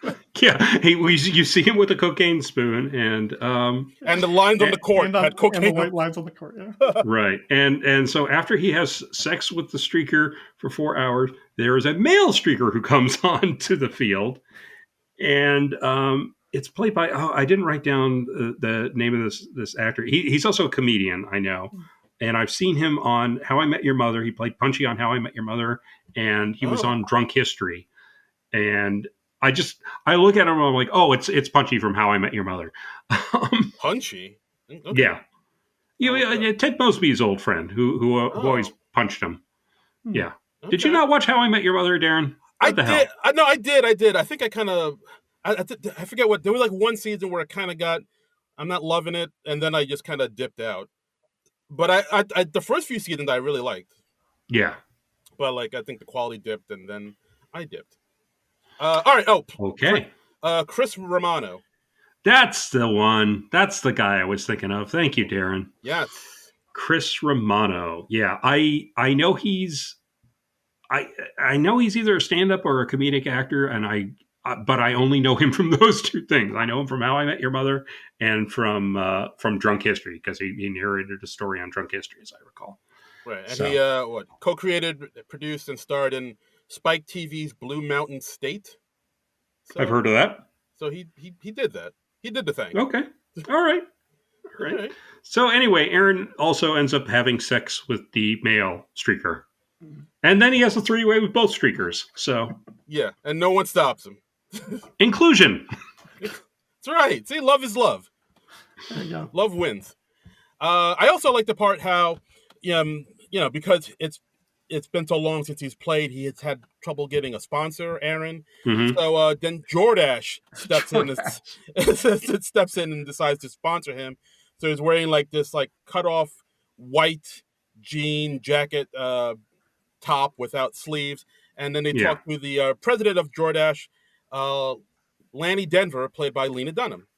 [SPEAKER 2] You see him with a cocaine spoon, and
[SPEAKER 1] the lines on the court had cocaine.
[SPEAKER 3] And the white lines on the court, yeah.
[SPEAKER 2] Right, and so after he has sex with the streaker for 4 hours, there is a male streaker who comes on to the field, and it's played by I didn't write down the name of this actor. He's also a comedian, I know. And I've seen him on How I Met Your Mother. He played Punchy on How I Met Your Mother, and he was on Drunk History. And I look at him and I'm like, oh, it's Punchy from How I Met Your Mother.
[SPEAKER 1] Punchy?
[SPEAKER 2] Okay. Yeah. Ted Mosby's old friend who always punched him. Yeah. Okay. Did you not watch How I Met Your Mother, Darren? What the hell?
[SPEAKER 1] No, I did. I think I kind of, I forget what, there was like one season where I kind of I'm not loving it, and then I just kind of dipped out. But I the first few seasons I really liked.
[SPEAKER 2] Yeah.
[SPEAKER 1] But I think the quality dipped, and then I dipped. All right. Oh,
[SPEAKER 2] okay.
[SPEAKER 1] Chris Romano.
[SPEAKER 2] That's the one. That's the guy I was thinking of. Thank you, Darren.
[SPEAKER 1] Yes.
[SPEAKER 2] Chris Romano. Yeah, I know he's I know he's either a stand-up or a comedic actor, and but I only know him from those two things. I know him from How I Met Your Mother and from Drunk History, because he narrated a story on Drunk History, as I recall.
[SPEAKER 1] Right, and he co-created, produced, and starred in Spike TV's Blue Mountain State. So,
[SPEAKER 2] I've heard of that.
[SPEAKER 1] So he did that. He did the thing.
[SPEAKER 2] Okay. All right. So anyway, Aaron also ends up having sex with the male streaker. And then he has a three-way with both streakers. So
[SPEAKER 1] yeah, and no one stops him.
[SPEAKER 2] Inclusion.
[SPEAKER 1] That's right. See, love is love.
[SPEAKER 3] There you go.
[SPEAKER 1] Love wins. I also like the part how, because it's been so long since he's played, he has had trouble getting a sponsor, Aaron. Mm-hmm. So then Jordache steps in and decides to sponsor him. So he's wearing this cut off white jean jacket top without sleeves, and then they talk to the president of Jordache, Lanny Denver, played by Lena Dunham.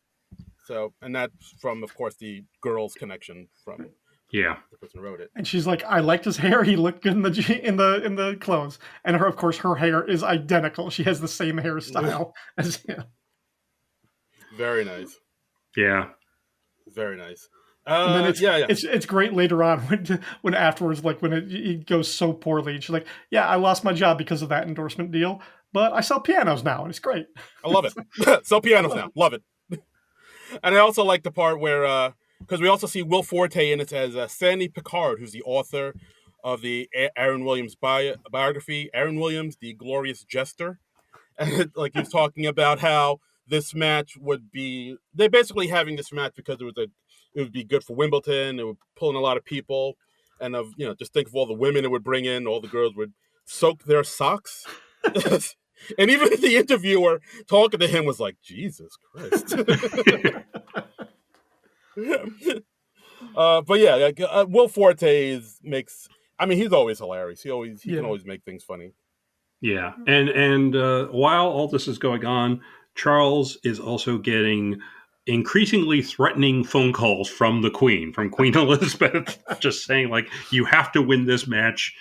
[SPEAKER 1] So, and that's from, of course, the Girls Connection from the person who wrote it.
[SPEAKER 3] And she's like, I liked his hair. He looked good in the clothes. And her, of course, her hair is identical. She has the same hairstyle as him.
[SPEAKER 1] Very nice.
[SPEAKER 2] Yeah.
[SPEAKER 1] Very nice.
[SPEAKER 3] And then it's great later on when afterwards, when it goes so poorly, and she's like, yeah, I lost my job because of that endorsement deal, but I sell pianos now, and it's great.
[SPEAKER 1] I love it. Sell pianos now. Love it. And I also like the part where, because we also see Will Forte in it as Sandy Picard, who's the author of the Aaron Williams biography, Aaron Williams, the Glorious Jester. And he's talking about how this match they're basically having this match because it would be good for Wimbledon. It would pull in a lot of people, and just think of all the women it would bring in. All the girls would soak their socks. And even the interviewer talking to him was like, Jesus Christ. But yeah, Will Forte he's always hilarious. He can always make things funny.
[SPEAKER 2] Yeah. And while all this is going on, Charles is also getting increasingly threatening phone calls from Queen Elizabeth, just saying you have to win this match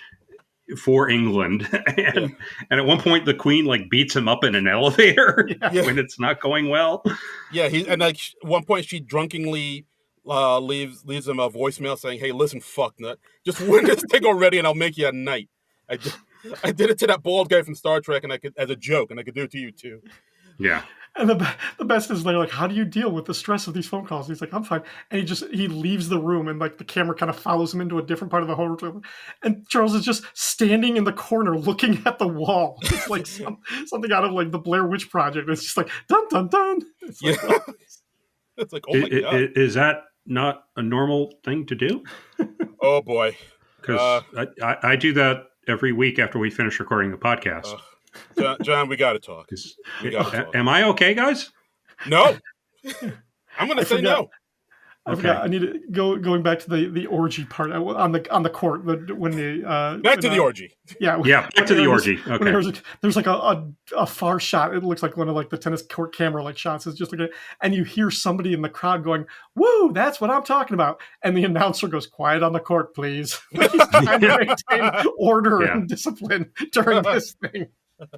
[SPEAKER 2] for England. And at one point the Queen beats him up in an elevator when it's not going well. Yeah,
[SPEAKER 1] at one point she drunkenly leaves him a voicemail saying, hey, listen, fucknut, just win this thing already and I'll make you a knight. I did it to that bald guy from Star Trek, and I could, as a joke, and I could do it to you too.
[SPEAKER 2] Yeah.
[SPEAKER 3] And the best is they're like, how do you deal with the stress of these phone calls? He's like, I'm fine. And he leaves the room, and like the camera kind of follows him into a different part of the hotel. And Charles is just standing in the corner looking at the wall. It's like something out of like the Blair Witch Project. It's just like dun dun dun. It's like,
[SPEAKER 1] Yeah. It's like, oh my God.
[SPEAKER 2] Is that not a normal thing to do?
[SPEAKER 1] Oh boy.
[SPEAKER 2] Because I do that every week after we finish recording the podcast.
[SPEAKER 1] John, we got to talk.
[SPEAKER 2] Am I okay, guys?
[SPEAKER 1] No. I'm going to say no.
[SPEAKER 3] I forgot. I need to going back to the orgy part on the court when the
[SPEAKER 1] back to the orgy.
[SPEAKER 3] Yeah,
[SPEAKER 2] back to the orgy. Okay.
[SPEAKER 3] There's like a far shot. It looks like one of like the tennis court camera like shots. It's just like and you hear somebody in the crowd going, "Woo, that's what I'm talking about!" And the announcer goes, "Quiet on the court, please." Like he's trying to maintain order and discipline during this thing.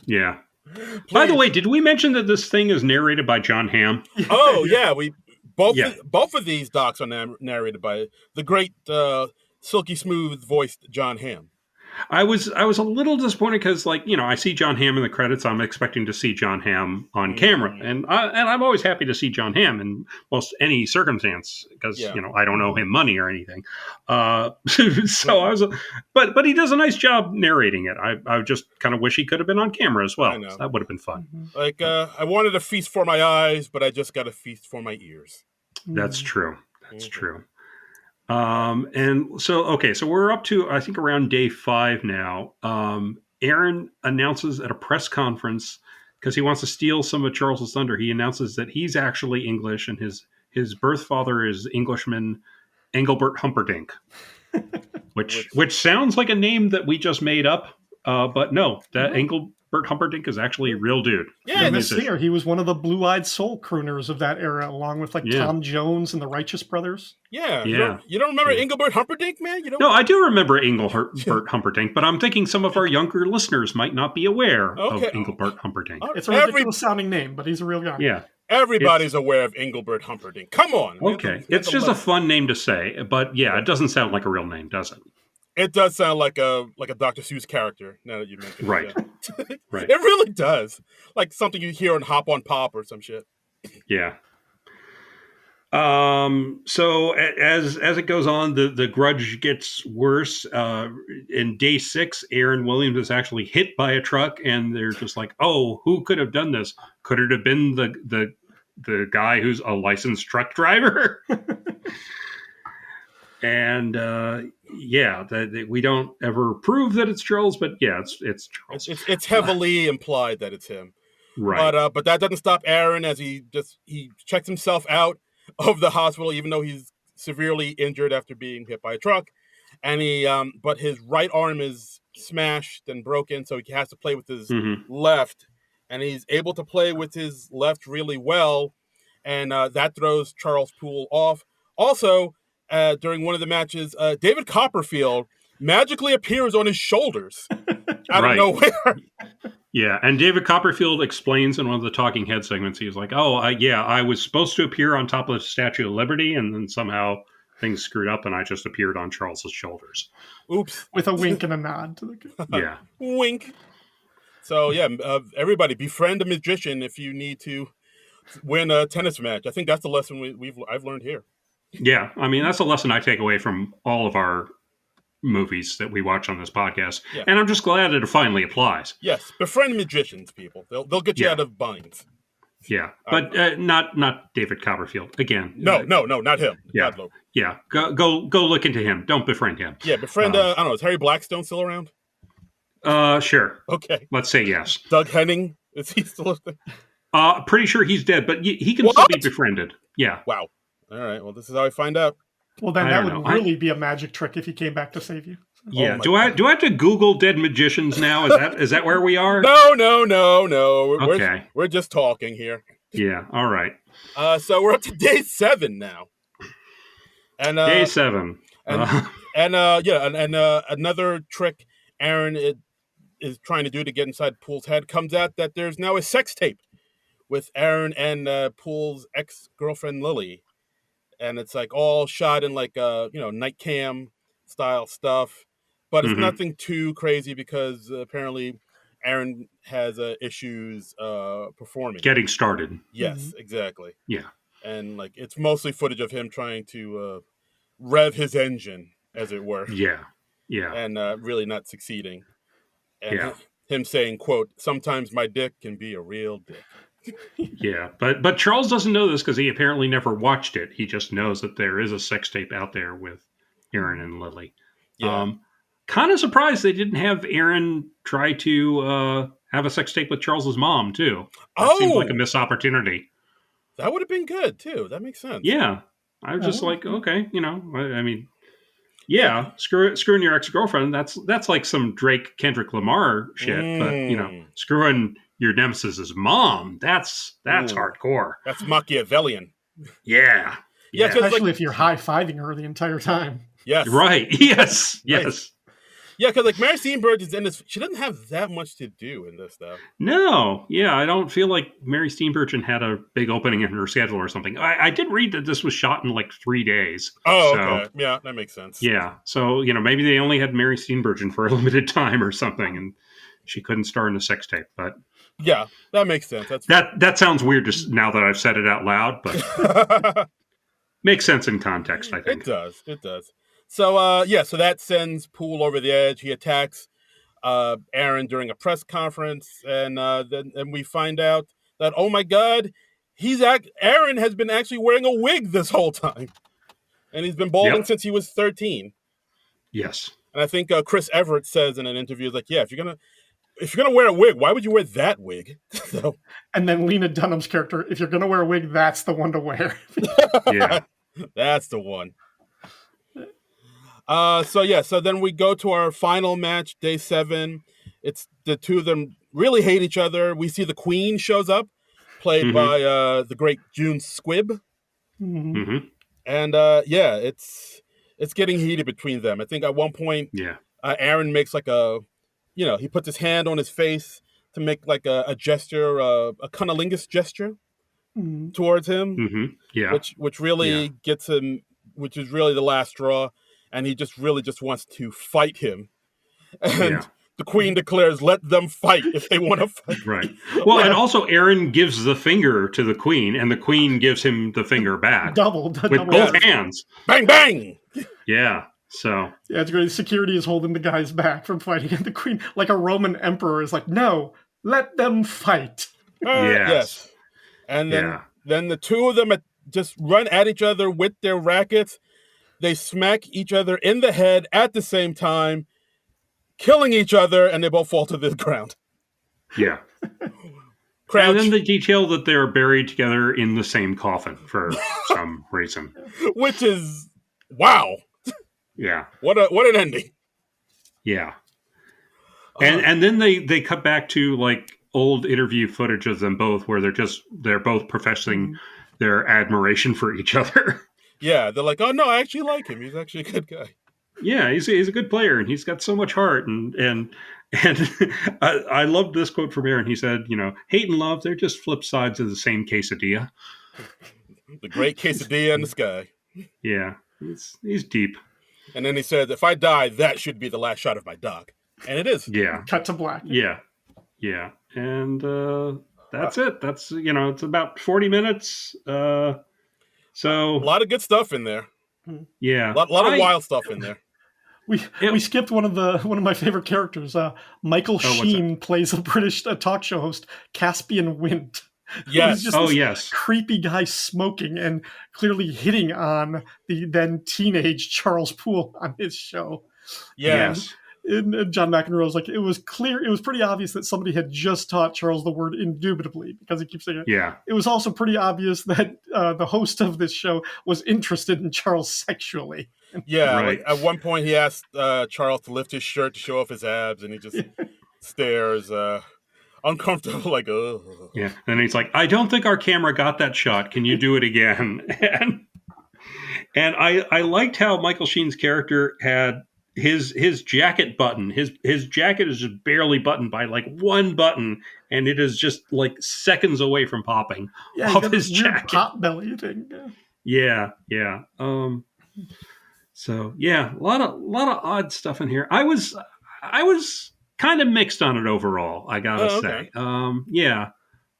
[SPEAKER 2] Yeah. Please. By the way, did we mention that this thing is narrated by John Hamm?
[SPEAKER 1] Oh yeah, both of these docs are narrated by the great silky smooth voiced John Hamm.
[SPEAKER 2] I was a little disappointed because, like, I see John Hamm in the credits. I'm expecting to see John Hamm on camera, and I'm always happy to see John Hamm in most any circumstance because I don't owe him money or anything. So I was, but he does a nice job narrating it. I just kind of wish he could have been on camera as well. So that would have been fun.
[SPEAKER 1] Like I wanted a feast for my eyes, but I just got a feast for my ears.
[SPEAKER 2] That's true. That's true. And so we're up to, I think, around day 5 now. Aaron announces at a press conference, because he wants to steal some of Charles's thunder, he announces that he's actually English and his birth father is Englishman Engelbert Humperdinck, which sounds like a name that we just made up. But no, that Engelbert Humperdinck is actually a real dude.
[SPEAKER 3] Yeah, the singer. He was one of the blue-eyed soul crooners of that era, along with Tom Jones and the Righteous Brothers.
[SPEAKER 1] Yeah. You don't remember Engelbert Humperdinck, man?
[SPEAKER 2] No, I do remember Engelbert Humperdinck, but I'm thinking some of our younger listeners might not be aware of Engelbert Humperdinck.
[SPEAKER 3] It's a ridiculous-sounding name, but he's a real guy.
[SPEAKER 2] Yeah.
[SPEAKER 1] Everybody's aware of Engelbert Humperdinck. Come on.
[SPEAKER 2] Okay. It's just a fun name to say, but it doesn't sound like a real name, does it?
[SPEAKER 1] It does sound like a Dr. Seuss character, now that you mention it.
[SPEAKER 2] Right. Right.
[SPEAKER 1] It really does. Like something you hear on Hop on Pop or some shit.
[SPEAKER 2] Yeah. So as it goes on, the grudge gets worse. In day 6, Aaron Williams is actually hit by a truck, and they're just like, "Oh, who could have done this? Could it have been the guy who's a licensed truck driver?" And we don't ever prove that it's Charles, but it's Charles.
[SPEAKER 1] It's heavily implied that it's him,
[SPEAKER 2] right?
[SPEAKER 1] But that doesn't stop Aaron as he checks himself out of the hospital, even though he's severely injured after being hit by a truck, and but his right arm is smashed and broken, so he has to play with his left, and he's able to play with his left really well, and that throws Charles Poole off. Also, during one of the matches, David Copperfield magically appears on his shoulders out of nowhere.
[SPEAKER 2] Yeah, and David Copperfield explains in one of the Talking Head segments, he was like, I was supposed to appear on top of the Statue of Liberty, and then somehow things screwed up, and I just appeared on Charles's shoulders.
[SPEAKER 1] Oops.
[SPEAKER 3] With a wink and a nod to the
[SPEAKER 2] Yeah.
[SPEAKER 1] Wink. So, everybody, befriend a magician if you need to win a tennis match. I think that's the lesson I've learned here.
[SPEAKER 2] Yeah, I mean, that's a lesson I take away from all of our movies that we watch on this podcast, and I'm just glad that it finally applies.
[SPEAKER 1] Yes, befriend magicians, people. They'll get you out of binds.
[SPEAKER 2] Yeah, but not David Copperfield again.
[SPEAKER 1] No, not him.
[SPEAKER 2] Yeah. Go look into him. Don't befriend him.
[SPEAKER 1] Yeah, befriend. I don't know. Is Harry Blackstone still around?
[SPEAKER 2] Sure.
[SPEAKER 1] Okay.
[SPEAKER 2] Let's say yes.
[SPEAKER 1] Doug Henning, is he still a thing?
[SPEAKER 2] Pretty sure he's dead, but he can still be befriended. Yeah.
[SPEAKER 1] Wow. All right. Well, this is how I find out.
[SPEAKER 3] Well, then that would really be a magic trick if he came back to save you.
[SPEAKER 2] Yeah. Do I have to Google dead magicians now? Is that where we are?
[SPEAKER 1] No.
[SPEAKER 2] Okay.
[SPEAKER 1] We're just talking here.
[SPEAKER 2] Yeah. All right.
[SPEAKER 1] So we're up to day 7 now. And
[SPEAKER 2] day 7.
[SPEAKER 1] Another trick Aaron is trying to do to get inside Poole's head comes out that there's now a sex tape with Aaron and Poole's ex-girlfriend Lily. And it's like all shot in like night cam style stuff, but it's nothing too crazy because apparently Aaron has issues performing.
[SPEAKER 2] Getting started.
[SPEAKER 1] Yes, exactly.
[SPEAKER 2] Yeah.
[SPEAKER 1] And like it's mostly footage of him trying to rev his engine, as it were.
[SPEAKER 2] Yeah. Yeah.
[SPEAKER 1] And really not succeeding. And
[SPEAKER 2] Yeah.
[SPEAKER 1] him saying, "quote Sometimes my dick can be a real dick."
[SPEAKER 2] Yeah, but Charles doesn't know this because he apparently never watched it. He just knows that there is a sex tape out there with Aaron and Lily.
[SPEAKER 1] Yeah.
[SPEAKER 2] Kind of surprised they didn't have Aaron try to have a sex tape with Charles's mom too. That seems like a missed opportunity.
[SPEAKER 1] That would have been good too. That makes sense.
[SPEAKER 2] Yeah, I was just like, okay, I mean, yeah, screwing your ex-girlfriend. That's like some Drake Kendrick Lamar shit. But screwing your nemesis's mom, that's hardcore.
[SPEAKER 1] That's Machiavellian.
[SPEAKER 2] Yeah.
[SPEAKER 3] Especially if you're high-fiving her the entire time.
[SPEAKER 1] Yes.
[SPEAKER 2] Right. Yes. Yes.
[SPEAKER 1] Yeah, because like Mary Steenburgen is in this. She doesn't have that much to do in this, though.
[SPEAKER 2] No. Yeah, I don't feel like Mary Steenburgen had a big opening in her schedule or something. I did read that this was shot in like 3 days.
[SPEAKER 1] Oh, okay. Yeah, that makes sense.
[SPEAKER 2] Yeah. So, maybe they only had Mary Steenburgen for a limited time or something, and she couldn't star in a sex tape. But
[SPEAKER 1] yeah, that makes sense.
[SPEAKER 2] That sounds weird just now that I've said it out loud, but makes sense in context, I think.
[SPEAKER 1] It does. So, so that sends Poole over the edge. He attacks Aaron during a press conference, and then we find out that, oh my God, Aaron has been actually wearing a wig this whole time. And he's been balding since he was 13.
[SPEAKER 2] Yes.
[SPEAKER 1] And I think Chris Everett says in an interview, like, yeah, if you're gonna wear a wig, why would you wear that wig? So,
[SPEAKER 3] and then Lena Dunham's character, if you're gonna wear a wig, that's the one to wear.
[SPEAKER 2] Yeah.
[SPEAKER 1] That's the one. So then we go to our final match, day 7. It's the two of them really hate each other. We see the Queen shows up, played by the great June Squibb.
[SPEAKER 2] Mm-hmm.
[SPEAKER 1] And it's getting heated between them. I think at one point, Aaron makes like he puts his hand on his face to make like a gesture, a cunnilingus gesture towards him.
[SPEAKER 2] Mm-hmm. Yeah.
[SPEAKER 1] Which really gets him, which is really the last straw. And he just wants to fight him. And the Queen declares, let them fight if they want to fight.
[SPEAKER 2] Right. Well, and also Aaron gives the finger to the Queen, and the Queen gives him the finger back.
[SPEAKER 3] Doubled.
[SPEAKER 2] With both hands.
[SPEAKER 1] Bang, bang!
[SPEAKER 2] Yeah. So.
[SPEAKER 3] Yeah, it's great. Security is holding the guys back from fighting. And the Queen, like a Roman emperor, is like, no, let them fight.
[SPEAKER 1] Yes. And then the two of them just run at each other with their rackets. They smack each other in the head at the same time, killing each other, and they both fall to the ground.
[SPEAKER 2] Yeah. And then they detail that they're buried together in the same coffin for some reason.
[SPEAKER 1] Which is, wow.
[SPEAKER 2] Yeah.
[SPEAKER 1] What an ending.
[SPEAKER 2] Yeah. And then they cut back to like old interview footage of them both where they're both professing their admiration for each other.
[SPEAKER 1] Yeah, they're like, oh no, I actually like him. He's actually a good guy.
[SPEAKER 2] Yeah, he's a good player, and he's got so much heart. And I loved this quote from Aaron. He said, hate and love, they're just flip sides of the same quesadilla.
[SPEAKER 1] The great quesadilla in the sky.
[SPEAKER 2] Yeah, he's deep.
[SPEAKER 1] And then he said, if I die, that should be the last shot of my dog. And it is.
[SPEAKER 2] Yeah.
[SPEAKER 3] Cut to black.
[SPEAKER 2] Yeah. Yeah. And that's it. That's, it's about 40 minutes. So
[SPEAKER 1] a lot of good stuff in there.
[SPEAKER 2] Yeah,
[SPEAKER 1] a lot of wild stuff in there.
[SPEAKER 3] We skipped one of my favorite characters. Michael Sheen plays a British talk show host, Caspian Wind.
[SPEAKER 1] Yes.
[SPEAKER 3] Yes. Creepy guy smoking and clearly hitting on the then teenage Charles Poole on his show.
[SPEAKER 1] Yes.
[SPEAKER 3] And John McEnroe was like, it was pretty obvious that somebody had just taught Charles the word indubitably, because he keeps saying it.
[SPEAKER 2] Yeah.
[SPEAKER 3] It was also pretty obvious that the host of this show was interested in Charles sexually.
[SPEAKER 1] Yeah.
[SPEAKER 2] Right.
[SPEAKER 1] Like at one point he asked Charles to lift his shirt to show off his abs, and he just stares uncomfortable, like, ugh.
[SPEAKER 2] Yeah. And he's like, I don't think our camera got that shot. Can you do it again? and I liked how Michael Sheen's character had his jacket button. His jacket is just barely buttoned by like one button, and it is just like seconds away from popping off his jacket.
[SPEAKER 3] Pot belly thing.
[SPEAKER 2] Yeah. So yeah, a lot of odd stuff in here. I was kind of mixed on it overall, I gotta
[SPEAKER 1] Oh,
[SPEAKER 2] say.
[SPEAKER 1] okay.
[SPEAKER 2] Yeah,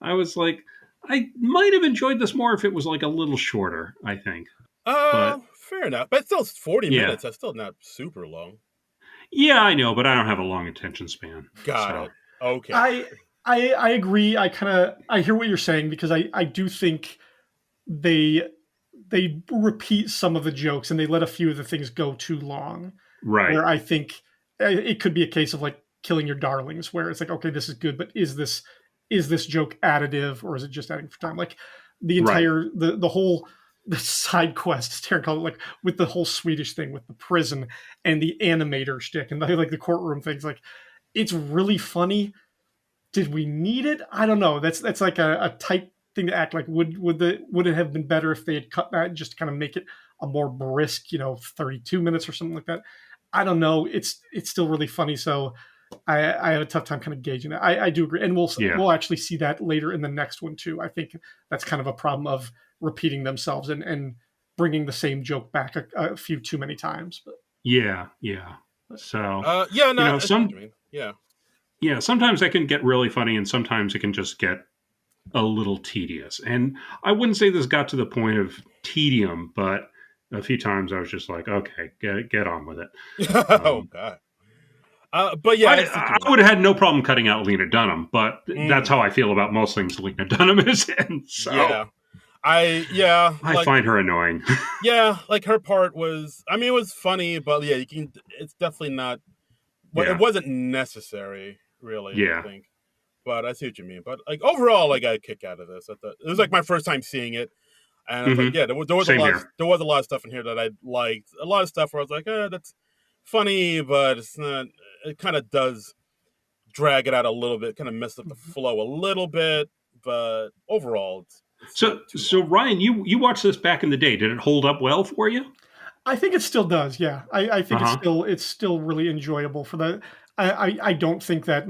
[SPEAKER 2] I was like, I might have enjoyed this more if it was like a little shorter, I think. But
[SPEAKER 1] Fair enough. But still, 40
[SPEAKER 2] yeah,
[SPEAKER 1] minutes. That's still not super long.
[SPEAKER 2] yeah, I know, but I don't have a long attention span.
[SPEAKER 1] Got
[SPEAKER 2] So
[SPEAKER 1] it. Okay.
[SPEAKER 3] I I agree. I hear what you're saying because I do think they they repeat some of the jokes and they let a few of the things go too long.
[SPEAKER 2] right,
[SPEAKER 3] Where I think it could be a case of like killing your darlings, where it's like, okay, this is good, but is this joke additive or is it just adding for time? Like the
[SPEAKER 2] right,
[SPEAKER 3] entire the whole the side quest, as Taryn called it, like with the whole Swedish thing with the prison and the animator shtick and like the courtroom things, like it's really funny. Did we need it? I don't know. That's like a tight thing to act like. Would it have been better if they had cut that just to kind of make it a more brisk, 32 minutes or something like that? I don't know. It's still really funny. So I had a tough time kind of gauging it. I do agree, and
[SPEAKER 2] yeah,
[SPEAKER 3] we'll actually see that later in the next one too. I think that's kind of a problem of repeating themselves and bringing the same joke back a few too many times.
[SPEAKER 2] yeah, yeah. So
[SPEAKER 1] Yeah,
[SPEAKER 2] you
[SPEAKER 1] no,
[SPEAKER 2] know,
[SPEAKER 1] I see what you
[SPEAKER 2] some
[SPEAKER 1] mean. Yeah.
[SPEAKER 2] yeah, sometimes it can get really funny, and sometimes it can just get a little tedious. And I wouldn't say this got to the point of tedium, but a few times I was just like, okay, get on with it.
[SPEAKER 1] Oh
[SPEAKER 2] Um,
[SPEAKER 1] God. But yeah, I see what you
[SPEAKER 2] I
[SPEAKER 1] mean.
[SPEAKER 2] would have had no problem cutting out Lena Dunham, but that's
[SPEAKER 1] Mm,
[SPEAKER 2] how I feel about most things Lena Dunham is in. So
[SPEAKER 1] yeah. Yeah,
[SPEAKER 2] I
[SPEAKER 1] like
[SPEAKER 2] find her annoying.
[SPEAKER 1] yeah, like her part was. I mean, it was funny, but yeah, you can. It's definitely not. Well, it
[SPEAKER 2] Yeah,
[SPEAKER 1] wasn't necessary, really. I
[SPEAKER 2] yeah.
[SPEAKER 1] think. But I see what you mean. But like overall, like I got a kick out of this. It was like my first time seeing it, and I was like,
[SPEAKER 2] Hmm.
[SPEAKER 1] yeah, there was a
[SPEAKER 2] Same
[SPEAKER 1] lot
[SPEAKER 2] here.
[SPEAKER 1] there was a lot of stuff in here that I liked. A lot of stuff where I was like, that's funny, but it's not. It kind of does drag it out a little bit, kind of mess up the flow a little bit. But overall, it's not too
[SPEAKER 2] So
[SPEAKER 1] long.
[SPEAKER 2] Ryan, you watched this back in the day. Did it hold up well for you?
[SPEAKER 3] I think it still does. Yeah, I
[SPEAKER 2] Uh
[SPEAKER 3] think
[SPEAKER 2] huh.
[SPEAKER 3] it's still really enjoyable for the. I don't think that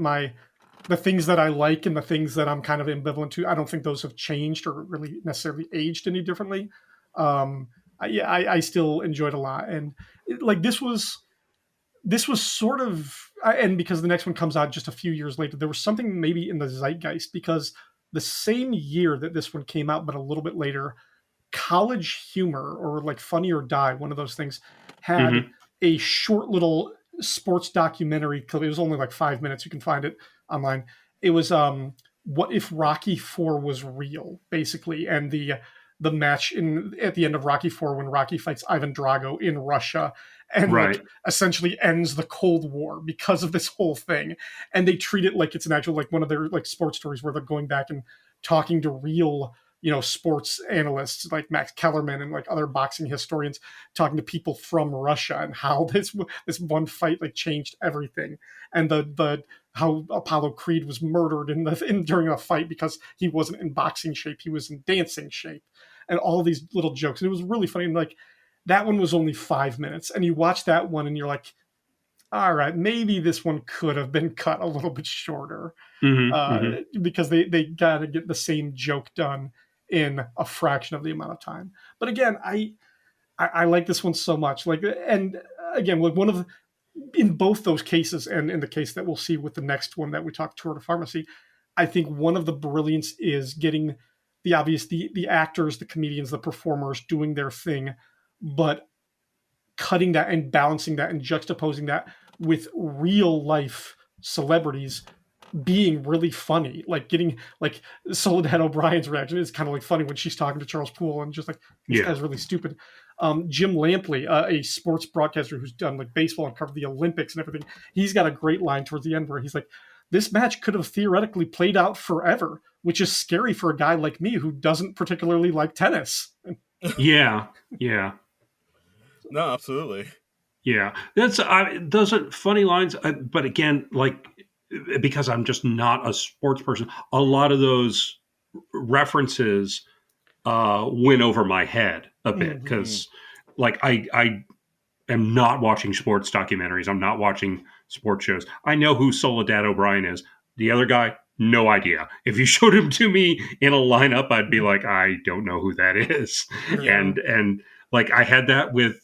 [SPEAKER 3] the things that I like and the things that I'm kind of ambivalent to, I don't think those have changed or really necessarily aged any differently. Yeah, I still enjoyed a lot, and like this was sort of, and because the next one comes out just a few years later, there was something maybe in the zeitgeist because the same year that this one came out, but a little bit later, College Humor or like Funny or Die, one of those things, had
[SPEAKER 2] Hmm.
[SPEAKER 3] a short little sports documentary clip. It was only like 5 minutes. You can find it online. It was what if Rocky Four was real, basically, and the match in at the end of Rocky Four when Rocky fights Ivan Drago in Russia and like
[SPEAKER 2] Right.
[SPEAKER 3] essentially ends the Cold War because of this whole thing. And they treat it like it's an actual like one of their like sports stories where they're going back and talking to real sports analysts like Max Kellerman and like other boxing historians talking to people from Russia and how this one fight like changed everything and the how Apollo Creed was murdered during a fight because he wasn't in boxing shape, he was in dancing shape, and all these little jokes. And it was really funny. And like that one was only 5 minutes, and you watch that one and you're like, all right, maybe this one could have been cut a little bit shorter
[SPEAKER 2] Hmm. Hmm.
[SPEAKER 3] because they got to get the same joke done in a fraction of the amount of time. But again, I like this one so much. Like, and again, like one of the, in both those cases, and in the case that we'll see with the next one that we talk Tour de Pharmacy, I think one of the brilliance is getting the obvious the actors, the comedians, the performers doing their thing, but cutting that and balancing that and juxtaposing that with real life celebrities being really funny, like getting like Soledad O'Brien's reaction is kind of like funny when she's talking to Charles Poole and just like this
[SPEAKER 2] Yeah.
[SPEAKER 3] guy's really stupid. Jim Lampley, a sports broadcaster who's done like baseball and covered the Olympics and everything, he's got a great line towards the end where he's like, "This match could have theoretically played out forever, which is scary for a guy like me who doesn't particularly like tennis."
[SPEAKER 2] Yeah. Yeah.
[SPEAKER 1] No, absolutely.
[SPEAKER 2] Yeah, those are funny lines. But again, like because I'm just not a sports person, a lot of those references went over my head a bit
[SPEAKER 3] Mhm.
[SPEAKER 1] Mm.
[SPEAKER 2] because, like, I am not watching sports documentaries. I'm not watching sports shows. I know who Soledad O'Brien is. The other guy, no idea. If you showed him to me in a lineup, I'd be like, I don't know who that is.
[SPEAKER 1] Yeah.
[SPEAKER 2] And like I had that with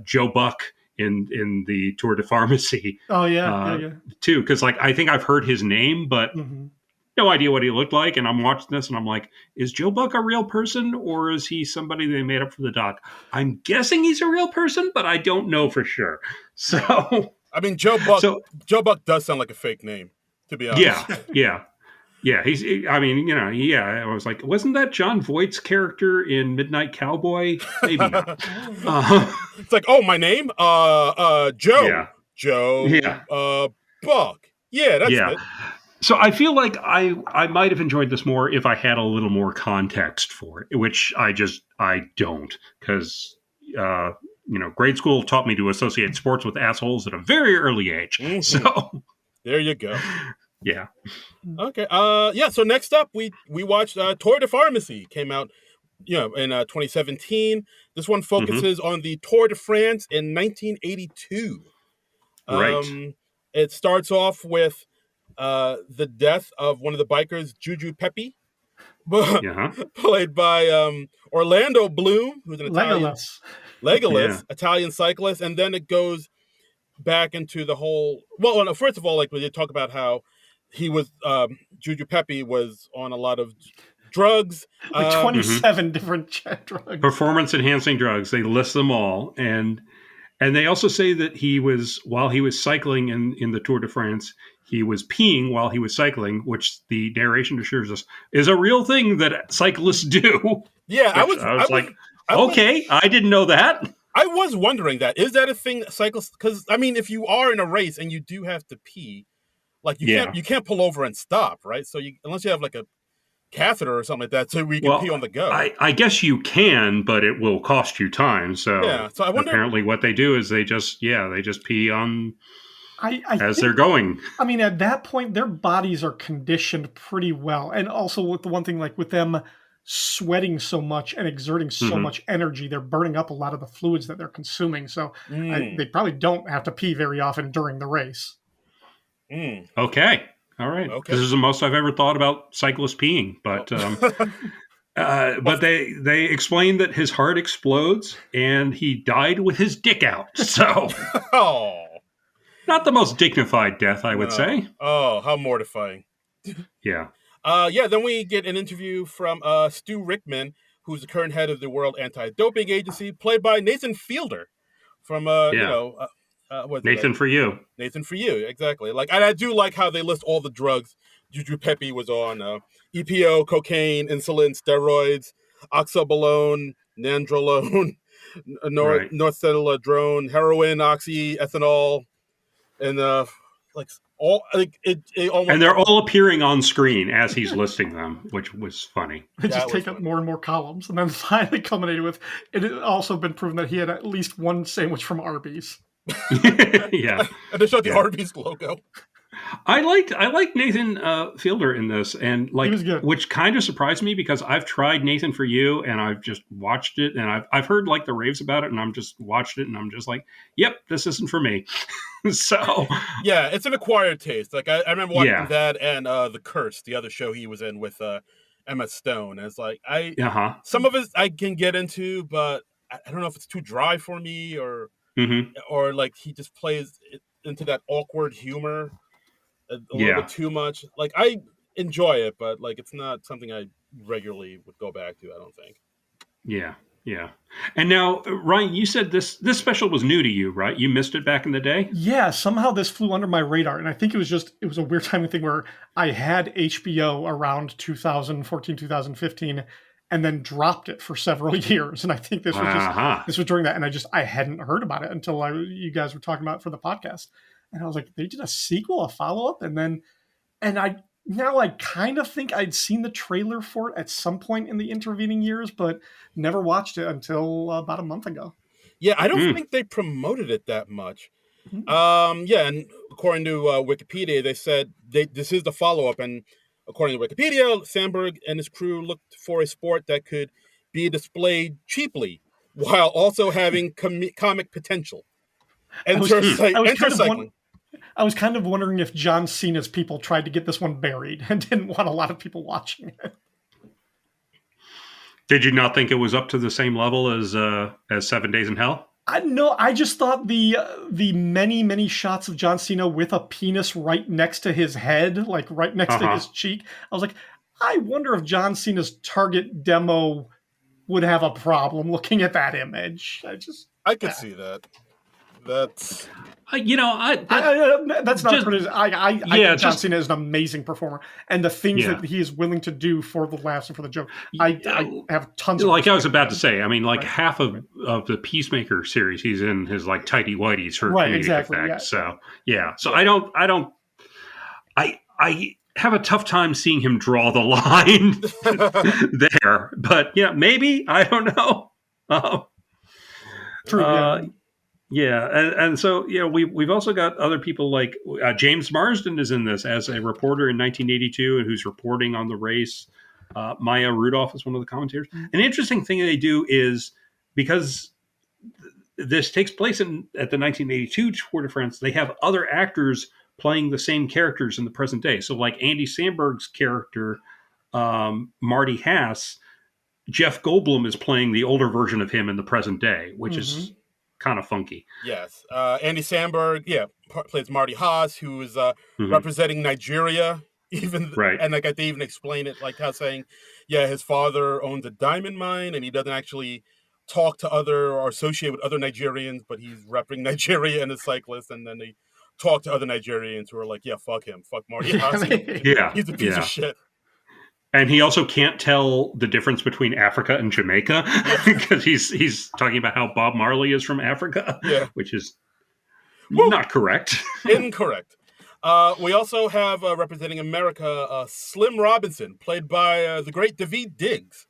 [SPEAKER 2] Joe Buck in the Tour de Pharmacy.
[SPEAKER 3] Oh yeah.
[SPEAKER 2] Too, because like I think I've heard his name, but
[SPEAKER 3] Mm-hmm.
[SPEAKER 2] no idea what he looked like. And I'm watching this and I'm like, is Joe Buck a real person or is he somebody they made up for the doc? I'm guessing he's a real person, but I don't know for sure. So
[SPEAKER 1] I mean, Joe Buck does sound like a fake name, to be honest.
[SPEAKER 2] Yeah. I was like, wasn't that John Voight's character in Midnight Cowboy? Maybe not.
[SPEAKER 1] It's like, oh, my name? Joe.
[SPEAKER 2] Yeah.
[SPEAKER 1] Joe Buck. Yeah, that's it.
[SPEAKER 2] So I feel like I might have enjoyed this more if I had a little more context for it, which I don't, because grade school taught me to associate sports with assholes at a very early age. Mm-hmm. So
[SPEAKER 1] there you go.
[SPEAKER 2] Yeah.
[SPEAKER 1] Okay. So next up, we watched Tour de Pharmacy. Came out, in 2017. This one focuses on the Tour de France in 1982.
[SPEAKER 2] Right.
[SPEAKER 1] It starts off with the death of one of the bikers, Juju Pepe, played by Orlando Bloom, who's an Italian Legolas, Italian cyclist, and then it goes back into the whole. Well, first of all, like we did talk about how he was Juju Pepe was on a lot of drugs,
[SPEAKER 3] 27 different drugs,
[SPEAKER 2] performance enhancing drugs. They list them all, and they also say that while he was cycling in the Tour de France, he was peeing while he was cycling, which the narration assures us is a real thing that cyclists do.
[SPEAKER 1] Yeah, I was like,
[SPEAKER 2] I didn't know that.
[SPEAKER 1] I was wondering that. Is that a thing cyclists? Because I mean, if you are in a race and you do have to pee, like you can't pull over and stop, right? So unless you have like a catheter or something like that, so we can pee on the go.
[SPEAKER 2] I guess you can, but it will cost you time. So
[SPEAKER 1] I wonder,
[SPEAKER 2] apparently what they do is they just pee on as they're going.
[SPEAKER 3] I mean, at that point, their bodies are conditioned pretty well, and also with the one thing, like with them sweating so much and exerting so much energy, they're burning up a lot of the fluids that they're consuming. So they probably don't have to pee very often during the race.
[SPEAKER 2] Okay. All right. Okay. This is the most I've ever thought about cyclists peeing, but but they explained that his heart explodes and he died with his dick out. So, not the most dignified death, I would say.
[SPEAKER 1] Oh, how mortifying!
[SPEAKER 2] Yeah.
[SPEAKER 1] Then we get an interview from Stu Rickman, who's the current head of the World Anti-Doping Agency, played by Nathan Fielder from
[SPEAKER 2] Nathan for You.
[SPEAKER 1] Nathan for You, exactly. Like, and I do like how they list all the drugs Juju Pepe was on: EPO, cocaine, insulin, steroids, oxabolone, nandrolone, norethindrone, heroin, oxy, ethanol, and all like it almost.
[SPEAKER 2] And they're all appearing on screen as he's listing them, which was funny.
[SPEAKER 3] They just take up more and more columns, and then finally culminated with it had also been proven that he had at least one sandwich from Arby's.
[SPEAKER 2] Yeah,
[SPEAKER 1] and they showed the Arby's logo.
[SPEAKER 2] I liked Nathan Fielder in this, and like, which kind of surprised me because I've tried Nathan for You and I've just watched it, and I've heard like the raves about it, and I'm just watched it, and I'm just like, yep, this isn't for me. So
[SPEAKER 1] yeah, it's an acquired taste. Like I remember watching that and The Curse, the other show he was in with Emma Stone. And it's like some of it I can get into, but I don't know if it's too dry for me or like he just plays into that awkward humor a little bit too much. Like I enjoy it, but like it's not something I regularly would go back to, I don't think.
[SPEAKER 2] Yeah. And now, Ryan, you said this special was new to you, right? You missed it back in the day?
[SPEAKER 3] Yeah, somehow this flew under my radar. And I think it was a weird timing thing where I had HBO around 2014, 2015, and then dropped it for several years. And I think this was during that. And I hadn't heard about it until you guys were talking about it for the podcast. And I was like, they did a sequel, a follow-up, and I kind of think I'd seen the trailer for it at some point in the intervening years, but never watched it until about a month ago.
[SPEAKER 1] Yeah, I don't think they promoted it that much. And according to Wikipedia, they said this is the follow-up, and according to Wikipedia, Sandberg and his crew looked for a sport that could be displayed cheaply while also having comic potential.
[SPEAKER 3] I was kind of wondering if John Cena's people tried to get this one buried and didn't want a lot of people watching it.
[SPEAKER 2] Did you not think it was up to the same level as 7 Days in Hell?
[SPEAKER 3] I just thought the many shots of John Cena with a penis right next to his head, like right next to his cheek. I was like, I wonder if John Cena's target demo would have a problem looking at that image.
[SPEAKER 1] I could see that. That's
[SPEAKER 3] that's not
[SPEAKER 2] just,
[SPEAKER 3] a criticism. I think John Cena is an amazing performer, and the things that he is willing to do for the laughs and for the joke, I have tons of.
[SPEAKER 2] Like I was about to say, I mean, like half of the Peacemaker series, he's in his like tighty whities for comedic effect. So so I have a tough time seeing him draw the line there, but maybe, I don't know.
[SPEAKER 3] True.
[SPEAKER 2] And so we've also got other people like James Marsden is in this as a reporter in 1982, and who's reporting on the race. Maya Rudolph is one of the commentators. An interesting thing they do is, because this takes place at the 1982 Tour de France, they have other actors playing the same characters in the present day. So like Andy Samberg's character, Marty Haas, Jeff Goldblum is playing the older version of him in the present day, which is kind of funky.
[SPEAKER 1] Yes. Andy Samberg, plays Marty Haas, who is representing Nigeria. And like they even explain it, like how saying, his father owns a diamond mine, and he doesn't actually talk to other or associate with other Nigerians, but he's repping Nigeria and a cyclist, and then they talk to other Nigerians who are like, fuck him, fuck Marty Haas. He's a piece of shit.
[SPEAKER 2] And he also can't tell the difference between Africa and Jamaica because he's talking about how Bob Marley is from Africa, which is not correct.
[SPEAKER 1] Incorrect. We also have representing America, Slim Robinson, played by the great Daveed Diggs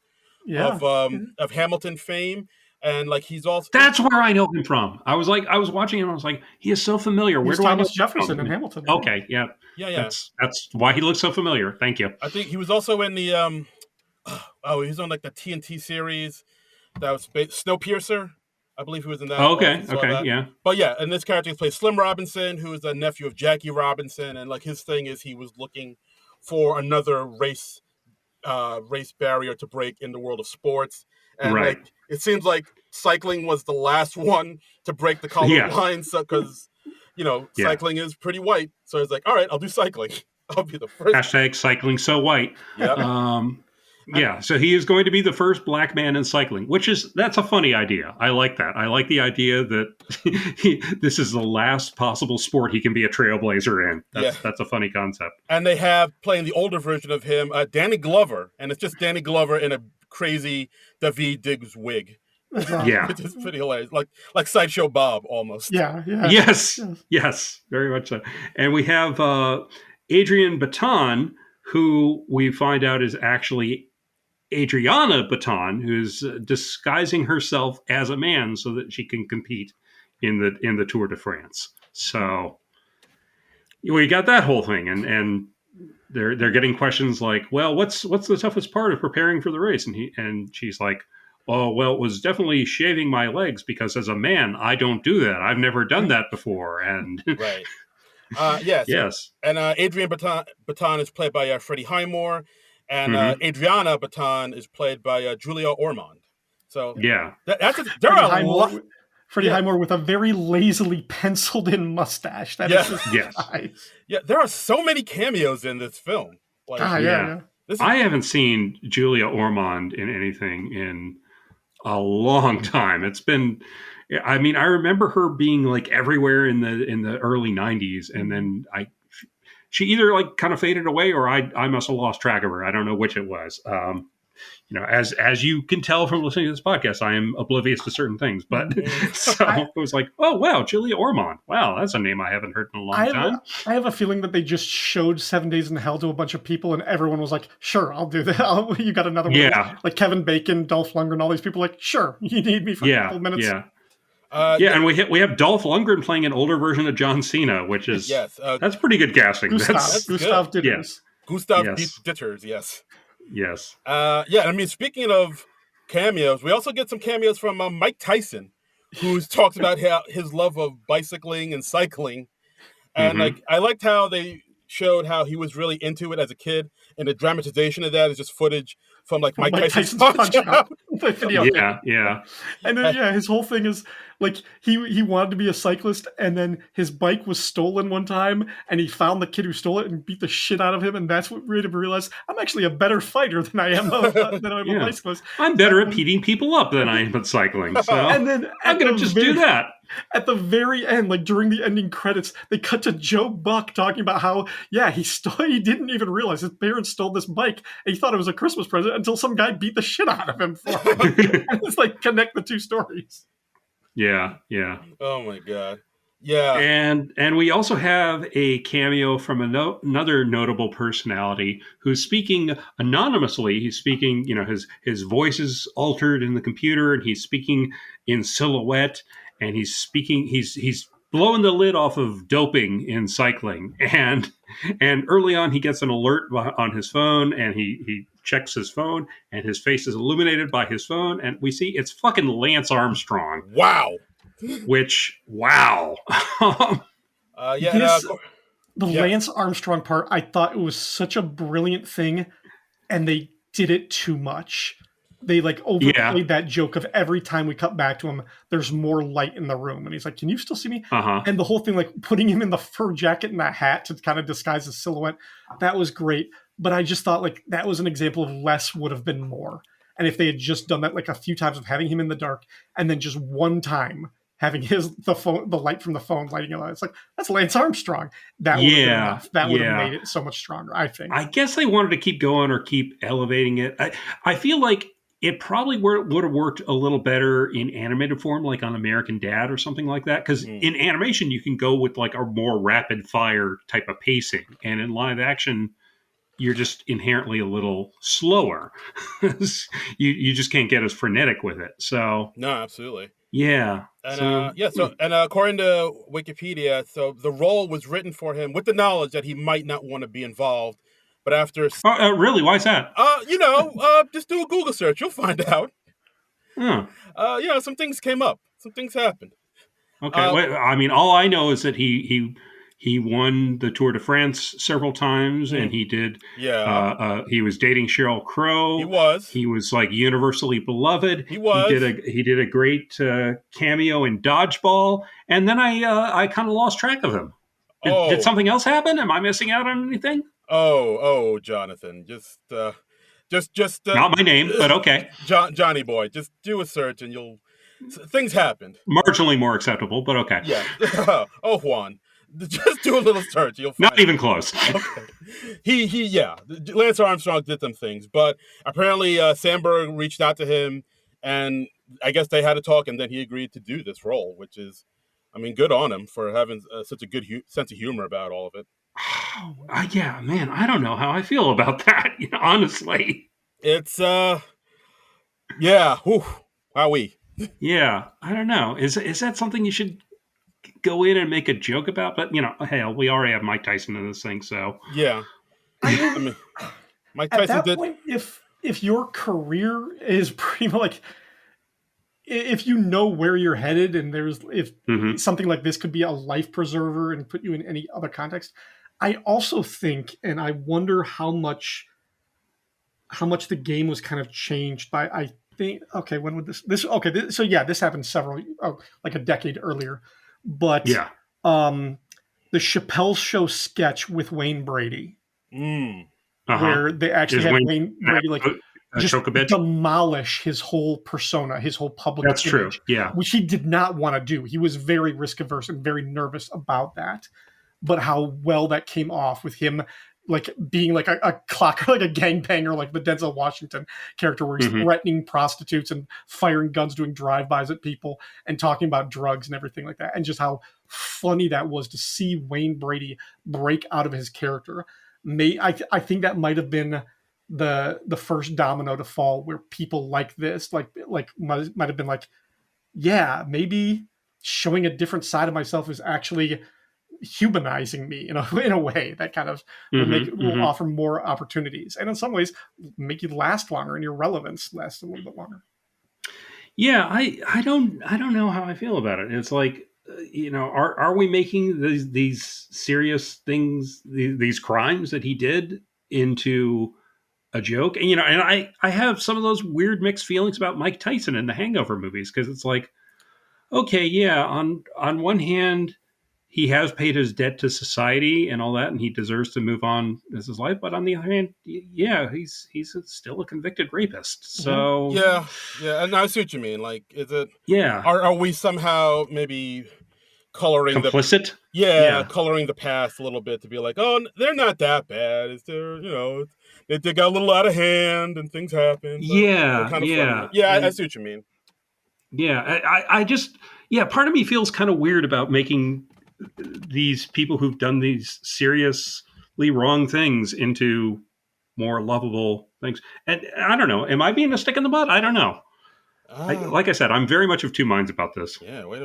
[SPEAKER 1] of Hamilton fame. And like he's also
[SPEAKER 2] that's where I know him from. I was watching him. I was like, he is so familiar. Where do I know
[SPEAKER 3] Thomas Jefferson in Hamilton?
[SPEAKER 2] Okay, yeah. That's why he looks so familiar. Thank you.
[SPEAKER 1] I think he was also in the he was on like the TNT series that was Snowpiercer. I believe he was in that.
[SPEAKER 2] Okay,
[SPEAKER 1] yeah. But and this character plays Slim Robinson, who is a nephew of Jackie Robinson, and like his thing is he was looking for another race barrier to break in the world of sports. And like it seems like cycling was the last one to break the color lines, because cycling is pretty white. So it's like, all right, I'll do cycling. I'll be the first.
[SPEAKER 2] Hashtag cycling so white.
[SPEAKER 1] Yep.
[SPEAKER 2] So he is going to be the first black man in cycling, that's a funny idea. I like that. I like the idea that this is the last possible sport he can be a trailblazer in. That's a funny concept.
[SPEAKER 1] And they have playing the older version of him, Danny Glover, and it's just Danny Glover in a crazy Daveed Diggs wig. Which is pretty hilarious, like Sideshow Bob almost.
[SPEAKER 2] Yes, very much so. And we have Adrienne Baton, who we find out is actually Adriana Baton, who's disguising herself as a man so that she can compete in the Tour de France. So we got that whole thing, and they're getting questions like, well, what's the toughest part of preparing for the race? And she's like, oh, well, it was definitely shaving my legs, because as a man, I don't do that. I've never done that before. And
[SPEAKER 1] right. Yes. And Adrienne Baton is played by Freddie Highmore, and Adriana Baton is played by Julia Ormond. So
[SPEAKER 3] Freddie Highmore with a very lazily penciled-in mustache. That is just nice.
[SPEAKER 1] Yeah, there are so many cameos in this film.
[SPEAKER 2] I haven't seen Julia Ormond in anything in a long time. It's been, I mean, I remember her being like everywhere in the early 90s, and then she either like kind of faded away, or I must have lost track of her. I don't know which it was. As you can tell from listening to this podcast, I am oblivious to certain things. But so it was like, oh wow, Julia Ormond. Wow, that's a name I haven't heard in a long time.
[SPEAKER 3] I have a feeling that they just showed 7 Days in Hell to a bunch of people, and everyone was like, "Sure, I'll do that." You got another one. Yeah, like Kevin Bacon, Dolph Lundgren, all these people. Like, sure, you need me for a couple minutes.
[SPEAKER 2] Yeah. And we have Dolph Lundgren playing an older version of John Cena, which is that's pretty good casting.
[SPEAKER 3] Gustav Ditters.
[SPEAKER 1] Gustav Ditters, yes.
[SPEAKER 2] Yes.
[SPEAKER 1] I mean, speaking of cameos, we also get some cameos from Mike Tyson, who talks about his love of bicycling and cycling. And like, I liked how they showed how he was really into it as a kid, and the dramatization of that is just footage from like Mike Tyson's Punch Out.
[SPEAKER 3] And then his whole thing is Like he wanted to be a cyclist, and then his bike was stolen one time, and he found the kid who stole it and beat the shit out of him, and that's what made him realize I'm actually a better fighter than I am a
[SPEAKER 2] Yeah.
[SPEAKER 3] bicyclist.
[SPEAKER 2] I'm better at beating people up than I am at cycling. So
[SPEAKER 3] And then
[SPEAKER 2] I'm going to just do that.
[SPEAKER 3] At the very end, like during the ending credits, they cut to Joe Buck talking about how, yeah, he didn't even realize his parents stole this bike and he thought it was a Christmas present until some guy beat the shit out of him for it. And it's like connect the two stories.
[SPEAKER 2] Yeah.
[SPEAKER 1] Oh my god. Yeah.
[SPEAKER 2] And we also have a cameo from another notable personality who's speaking anonymously. He's speaking, his voice is altered in the computer, and he's speaking in silhouette, and he's blowing the lid off of doping in cycling. And early on, he gets an alert on his phone, and he checks his phone, and his face is illuminated by his phone, and we see it's fucking Lance Armstrong.
[SPEAKER 1] Wow.
[SPEAKER 2] Which, wow.
[SPEAKER 3] The Lance Armstrong part, I thought it was such a brilliant thing, and they did it too much. They like overplayed that joke of every time we cut back to him, there's more light in the room. And he's like, can you still see me? And the whole thing, like putting him in the fur jacket and that hat to kind of disguise his silhouette, that was great. But I just thought like that was an example of less would have been more. And if they had just done that like a few times of having him in the dark and then just one time having the light from the phone lighting it on, it's like, that's Lance Armstrong. That would have been enough. That would have made it so much stronger, I think.
[SPEAKER 2] I guess they wanted to keep going or keep elevating it. I feel like it probably would have worked a little better in animated form, like on American Dad or something like that. Because in animation, you can go with like a more rapid fire type of pacing. And in live action, you're just inherently a little slower. you just can't get as frenetic with it. So
[SPEAKER 1] no, absolutely.
[SPEAKER 2] Yeah.
[SPEAKER 1] And according to Wikipedia, so the role was written for him with the knowledge that he might not want to be involved. But after
[SPEAKER 2] really, why is that?
[SPEAKER 1] Just do a Google search, you'll find out. Some things came up, some things happened.
[SPEAKER 2] Okay, I mean, all I know is that he won the Tour de France several times, and he did. Yeah. He was dating Sheryl Crow. He was like universally beloved. He did a great cameo in Dodgeball, and then I kind of lost track of him. Did something else happen? Am I missing out on anything?
[SPEAKER 1] Oh, Jonathan, just
[SPEAKER 2] not my name, but okay.
[SPEAKER 1] Johnny boy, just do a search and things happened.
[SPEAKER 2] Marginally more acceptable, but okay.
[SPEAKER 1] Yeah. Juan. Just do a little search. You'll find
[SPEAKER 2] not even close.
[SPEAKER 1] Okay. Lance Armstrong did some things, but apparently Sandberg reached out to him, and I guess they had a talk, and then he agreed to do this role, which is, I mean, good on him for having such a good sense of humor about all of it.
[SPEAKER 2] Yeah, man, I don't know how I feel about that. Honestly,
[SPEAKER 1] it's wowee.
[SPEAKER 2] Yeah, I don't know. Is that something you should go in and make a joke about? But hell, we already have Mike Tyson in this thing, so
[SPEAKER 1] yeah. I mean, Mike Tyson
[SPEAKER 3] at that point, if your career is pretty much like, if you know where you're headed, and something like this could be a life preserver and put you in any other context, I also think, and I wonder how much the game was kind of changed by, I think, okay, when would this happened like a decade earlier. But the Chappelle Show sketch with Wayne Brady, where they actually had Wayne Brady like just demolish his whole persona, his whole public image.
[SPEAKER 2] That's true, yeah.
[SPEAKER 3] Which he did not want to do. He was very risk averse and very nervous about that. But how well that came off with him like being like a clocker, like a gangbanger, like the Denzel Washington character, where he's threatening prostitutes and firing guns, doing drive-bys at people and talking about drugs and everything like that. And just how funny that was to see Wayne Brady break out of his character. I think that might have been the first domino to fall, where people like this, like might have been like, yeah, maybe showing a different side of myself is actually humanizing me in a way that kind of will offer more opportunities, and in some ways make you last longer and your relevance lasts a little bit longer.
[SPEAKER 2] Yeah, I don't know how I feel about it. It's like, are we making these serious things, these crimes that he did, into a joke? And and I have some of those weird mixed feelings about Mike Tyson in the Hangover movies, because it's like, okay, yeah, on one hand, he has paid his debt to society and all that, and he deserves to move on as his life. But on the other hand, yeah, still a convicted rapist.
[SPEAKER 3] Yeah.
[SPEAKER 2] So
[SPEAKER 1] Yeah, and I see what you mean. Like, is it
[SPEAKER 2] yeah,
[SPEAKER 1] are we somehow maybe coloring the
[SPEAKER 2] complicit.
[SPEAKER 1] yeah,
[SPEAKER 2] Yeah,
[SPEAKER 1] coloring the past a little bit to be like, oh, they're not that bad. It's they're they got a little out of hand and things happen, but they're
[SPEAKER 2] yeah,
[SPEAKER 1] kind of funny.
[SPEAKER 2] yeah,
[SPEAKER 1] Yeah, I
[SPEAKER 2] and
[SPEAKER 1] see what you mean.
[SPEAKER 2] yeah, I just yeah, part of me feels kind of weird about making these people who've done these seriously wrong things into more lovable things. And I don't know, am I being a stick in the mud? I don't know.
[SPEAKER 1] Ah,
[SPEAKER 2] Like I said, I'm very much of two minds about this.
[SPEAKER 1] yeah, way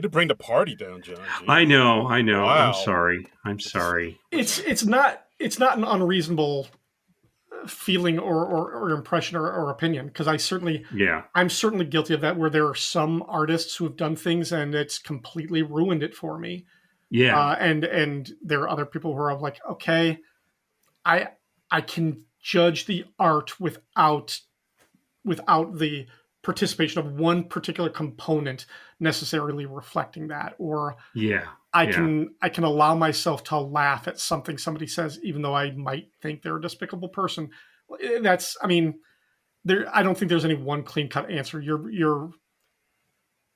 [SPEAKER 1] to bring the party down, John.
[SPEAKER 2] I
[SPEAKER 1] Jeez.
[SPEAKER 2] know, I know. I'm
[SPEAKER 1] Wow.
[SPEAKER 2] sorry. I'm
[SPEAKER 1] It's,
[SPEAKER 2] sorry.
[SPEAKER 3] It's not an unreasonable feeling or impression or opinion, because
[SPEAKER 2] Yeah,
[SPEAKER 3] I'm certainly guilty of that, where there are some artists who have done things and it's completely ruined it for me.
[SPEAKER 2] yeah,
[SPEAKER 3] And there are other people who are like, okay, I I can judge the art without the participation of one particular component necessarily reflecting that, or
[SPEAKER 2] yeah,
[SPEAKER 3] I
[SPEAKER 2] yeah.
[SPEAKER 3] can allow myself to laugh at something somebody says, even though I might think they're a despicable person. That's, I mean, there. I don't think there's any one clean cut answer.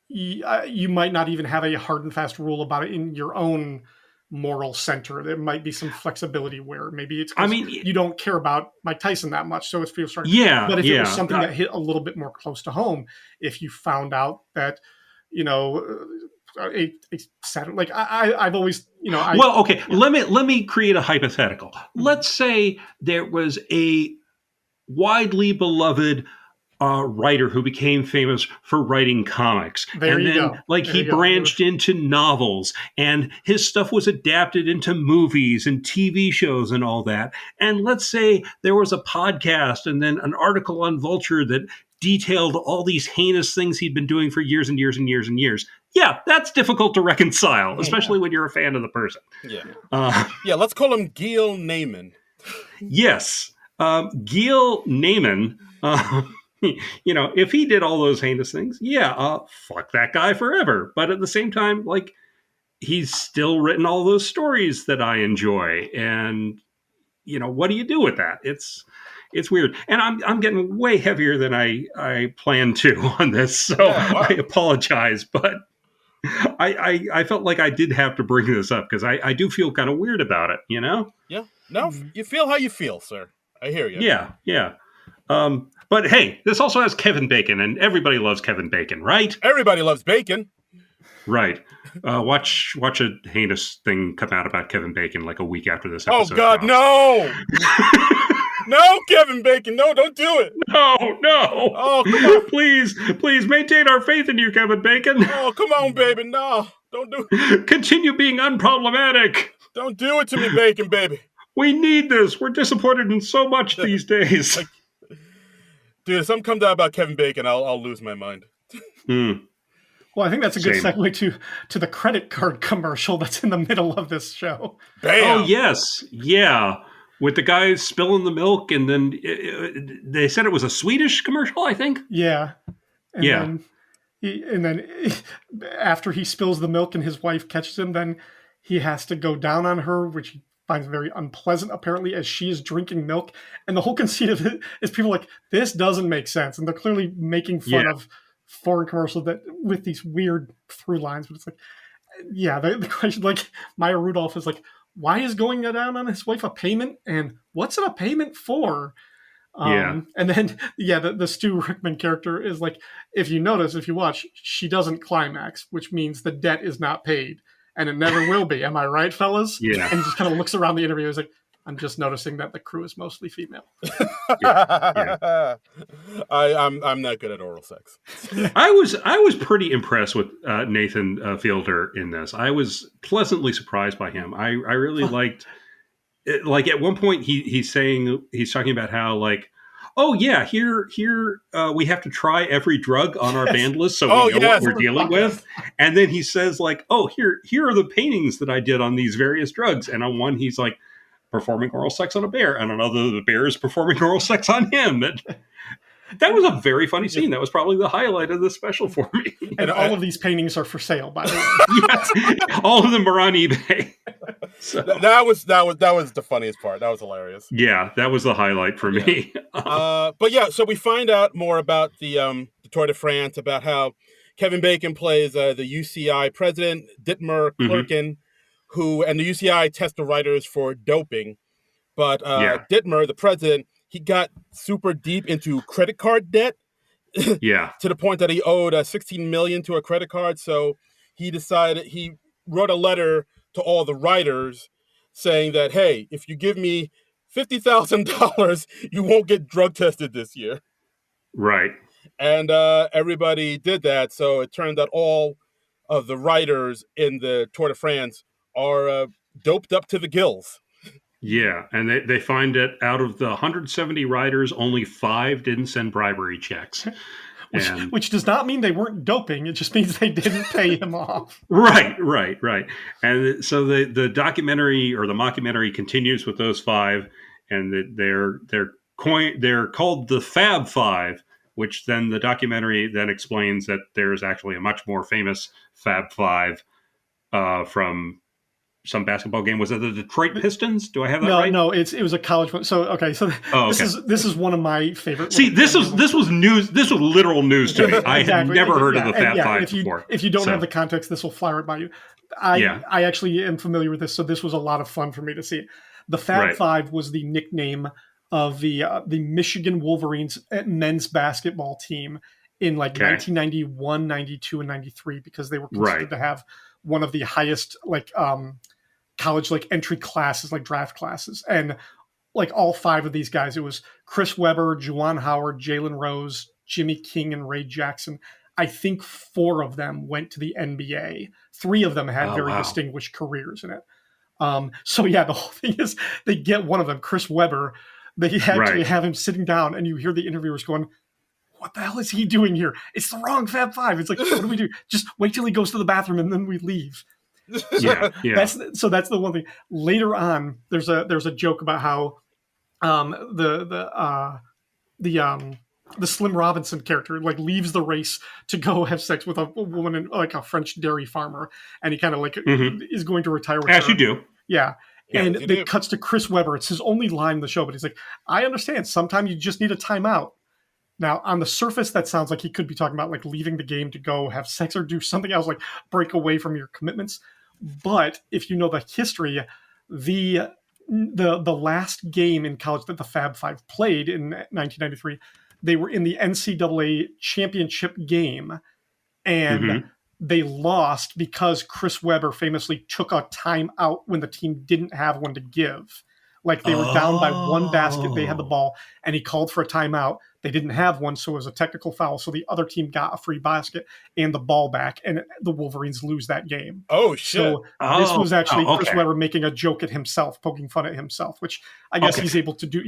[SPEAKER 3] You might not even have a hard and fast rule about it in your own moral center. There might be some flexibility where maybe it's
[SPEAKER 2] I
[SPEAKER 3] because
[SPEAKER 2] mean,
[SPEAKER 3] you don't care about Mike Tyson that much, so it's feels sorry.
[SPEAKER 2] yeah,
[SPEAKER 3] But if it was
[SPEAKER 2] yeah.
[SPEAKER 3] something that hit a little bit more close to home, if you found out that, you know, a Saturday, like I've always,
[SPEAKER 2] Well, okay.
[SPEAKER 3] yeah,
[SPEAKER 2] Let me create a hypothetical.
[SPEAKER 3] mhm.
[SPEAKER 2] Let's say there was a widely beloved writer who became famous for writing comics,
[SPEAKER 3] There
[SPEAKER 2] and
[SPEAKER 3] you
[SPEAKER 2] then
[SPEAKER 3] go,
[SPEAKER 2] like
[SPEAKER 3] there
[SPEAKER 2] he
[SPEAKER 3] you go.
[SPEAKER 2] branched into novels, and his stuff was adapted into movies and TV shows and all that. And let's say there was a podcast and then an article on Vulture that detailed all these heinous things he'd been doing for years and years and years and years. Yeah, that's difficult to reconcile,
[SPEAKER 3] Yeah,
[SPEAKER 2] especially when you're a fan of the person.
[SPEAKER 1] yeah,
[SPEAKER 2] Uh,
[SPEAKER 1] yeah. Let's call him Gil Naiman.
[SPEAKER 2] yes, Gil Naiman. If he did all those heinous things, yeah, fuck that guy forever. But at the same time, like he's still written all those stories that I enjoy, and what do you do with that? It's weird, and I'm getting way heavier than I planned to on this, so
[SPEAKER 1] Yeah,
[SPEAKER 2] I
[SPEAKER 1] wow.
[SPEAKER 2] apologize, but I felt like I did have to bring this up because I do feel kind of weird about it.
[SPEAKER 1] Yeah. No,
[SPEAKER 3] mhm.
[SPEAKER 1] you feel how you feel, sir. I hear you.
[SPEAKER 2] Yeah, yeah. But hey, this also has Kevin Bacon, and everybody loves Kevin Bacon, right?
[SPEAKER 1] Everybody loves bacon.
[SPEAKER 2] Right. Watch a heinous thing come out about Kevin Bacon like a week after this
[SPEAKER 1] Oh
[SPEAKER 2] episode
[SPEAKER 1] God,
[SPEAKER 2] drops.
[SPEAKER 1] no, no, Kevin Bacon, no, don't do it.
[SPEAKER 2] No, no.
[SPEAKER 1] Oh, come on.
[SPEAKER 2] Please maintain our faith in you, Kevin Bacon.
[SPEAKER 1] Oh, come on, baby. No,
[SPEAKER 2] Continue being unproblematic.
[SPEAKER 1] don't do it to me, bacon, baby.
[SPEAKER 2] We need this. We're disappointed in so much these days.
[SPEAKER 1] Like, dude, if something comes out about Kevin Bacon, I'll lose my mind.
[SPEAKER 2] Hmm,
[SPEAKER 3] Well, I think that's a good
[SPEAKER 2] same.
[SPEAKER 3] segue to the credit card commercial that's in the middle of this show.
[SPEAKER 2] Oh
[SPEAKER 1] Bam.
[SPEAKER 2] yes, yeah. With the guy spilling the milk, and then they said it was a Swedish commercial, I think.
[SPEAKER 3] Yeah, and
[SPEAKER 2] Yeah,
[SPEAKER 3] then after he spills the milk and his wife catches him, then he has to go down on her, which he finds very unpleasant, apparently, as she is drinking milk. And the whole conceit of it is people are like, this doesn't make sense, and they're clearly making fun
[SPEAKER 2] yeah,
[SPEAKER 3] of foreign commercials that with these weird through lines. But it's like, yeah, the question, like Maya Rudolph is like, why is going down on his wife a payment, and what's it a payment for?
[SPEAKER 2] yeah.
[SPEAKER 3] And then, yeah, the Stu Rickman character is like, if you watch, she doesn't climax, which means the debt is not paid, and it never will be. Am I right, fellas?
[SPEAKER 2] Yeah,
[SPEAKER 3] And he just kind of looks around the interview. He's like, I'm just noticing that the crew is mostly female.
[SPEAKER 2] yeah, yeah.
[SPEAKER 1] I'm not good at oral sex.
[SPEAKER 2] I was pretty impressed with Nathan Fielder in this. I was pleasantly surprised by him. I really liked it. Like at one point he's talking about how like, oh yeah, here we have to try every drug on our
[SPEAKER 3] Yes.
[SPEAKER 2] band list so
[SPEAKER 1] Oh
[SPEAKER 2] we know what
[SPEAKER 1] yes,
[SPEAKER 2] we're dealing with. And then he says like, oh here are the paintings that I did on these various drugs. And on one he's like performing oral sex on a bear, and on another the bear is performing oral sex on him. That was a very funny scene. That was probably the highlight of the special for me.
[SPEAKER 3] And all of these paintings are for sale, by the way.
[SPEAKER 2] Yes, all of them are on eBay. So.
[SPEAKER 1] That was the funniest part. That was hilarious.
[SPEAKER 2] Yeah, that was the highlight for me.
[SPEAKER 1] But yeah, so we find out more about the Tour de France, about how Kevin Bacon plays the UCI president, Dietmar Clerken, and the UCI test the riders for doping. But Dietmar, the president, he got super deep into credit card debt.
[SPEAKER 2] Yeah.
[SPEAKER 1] To the point that he owed $16 million to a credit card. So he wrote a letter to all the riders saying that, hey, if you give me $50,000, you won't get drug tested this year.
[SPEAKER 2] Right.
[SPEAKER 1] And everybody did that. So it turned out all of the riders in the Tour de France are doped up to the gills.
[SPEAKER 2] Yeah, and they find that out of the 170 riders, only 5 didn't send bribery checks.
[SPEAKER 3] Which does not mean they weren't doping. It just means they didn't pay him off.
[SPEAKER 2] Right. And so the documentary or the mockumentary continues with those 5, and they're called the Fab Five, which then the documentary then explains that there's actually a much more famous Fab Five from some basketball game. Was it the Detroit Pistons? Do I have that right?
[SPEAKER 3] No, it was a college one. So okay, this is one of my favorite.
[SPEAKER 2] See, this was news. This was literal news to me. I had never heard of the Fab Five before.
[SPEAKER 3] If you don't have the context, this will fly right by you. I actually am familiar with this, so this was a lot of fun for me to see. The Fab Five was the nickname of the Michigan Wolverines men's basketball team in 1991, 92, and 93 because they were considered to have one of the highest college entry classes, draft classes. And all 5 of these guys, it was Chris Webber, Juwan Howard, Jalen Rose, Jimmy King, and Ray Jackson. I think 4 of them went to the NBA. 3 of them had very distinguished careers in it. So yeah, the whole thing is they get one of them, Chris Webber. They actually have him sitting down, and you hear the interviewers going, what the hell is he doing here? It's the wrong Fab Five. It's like, what do we do? Just wait till he goes to the bathroom and then we leave.
[SPEAKER 2] Yeah.
[SPEAKER 3] That's the one thing. Later on, there's a joke about how the Slim Robinson character leaves the race to go have sex with a woman in a French dairy farmer, and he kind of is going to retire with
[SPEAKER 2] as
[SPEAKER 3] her.
[SPEAKER 2] You do.
[SPEAKER 3] Yeah. And it cuts to Chris Webber. It's his only line in the show, but he's like, I understand. Sometimes you just need a timeout. Now, on the surface, that sounds like he could be talking about leaving the game to go have sex or do something else, break away from your commitments. But if you know the history, the last game in college that the Fab Five played in 1993, they were in the NCAA championship game, and they lost because Chris Webber famously took a timeout when the team didn't have one to give. They were down by one basket. They had the ball, and he called for a timeout. They didn't have one, so it was a technical foul. So the other team got a free basket and the ball back, and the Wolverines lose that game.
[SPEAKER 1] Oh, shit.
[SPEAKER 3] So this was actually Chris Webber making a joke at himself, poking fun at himself, which I guess he's able to do.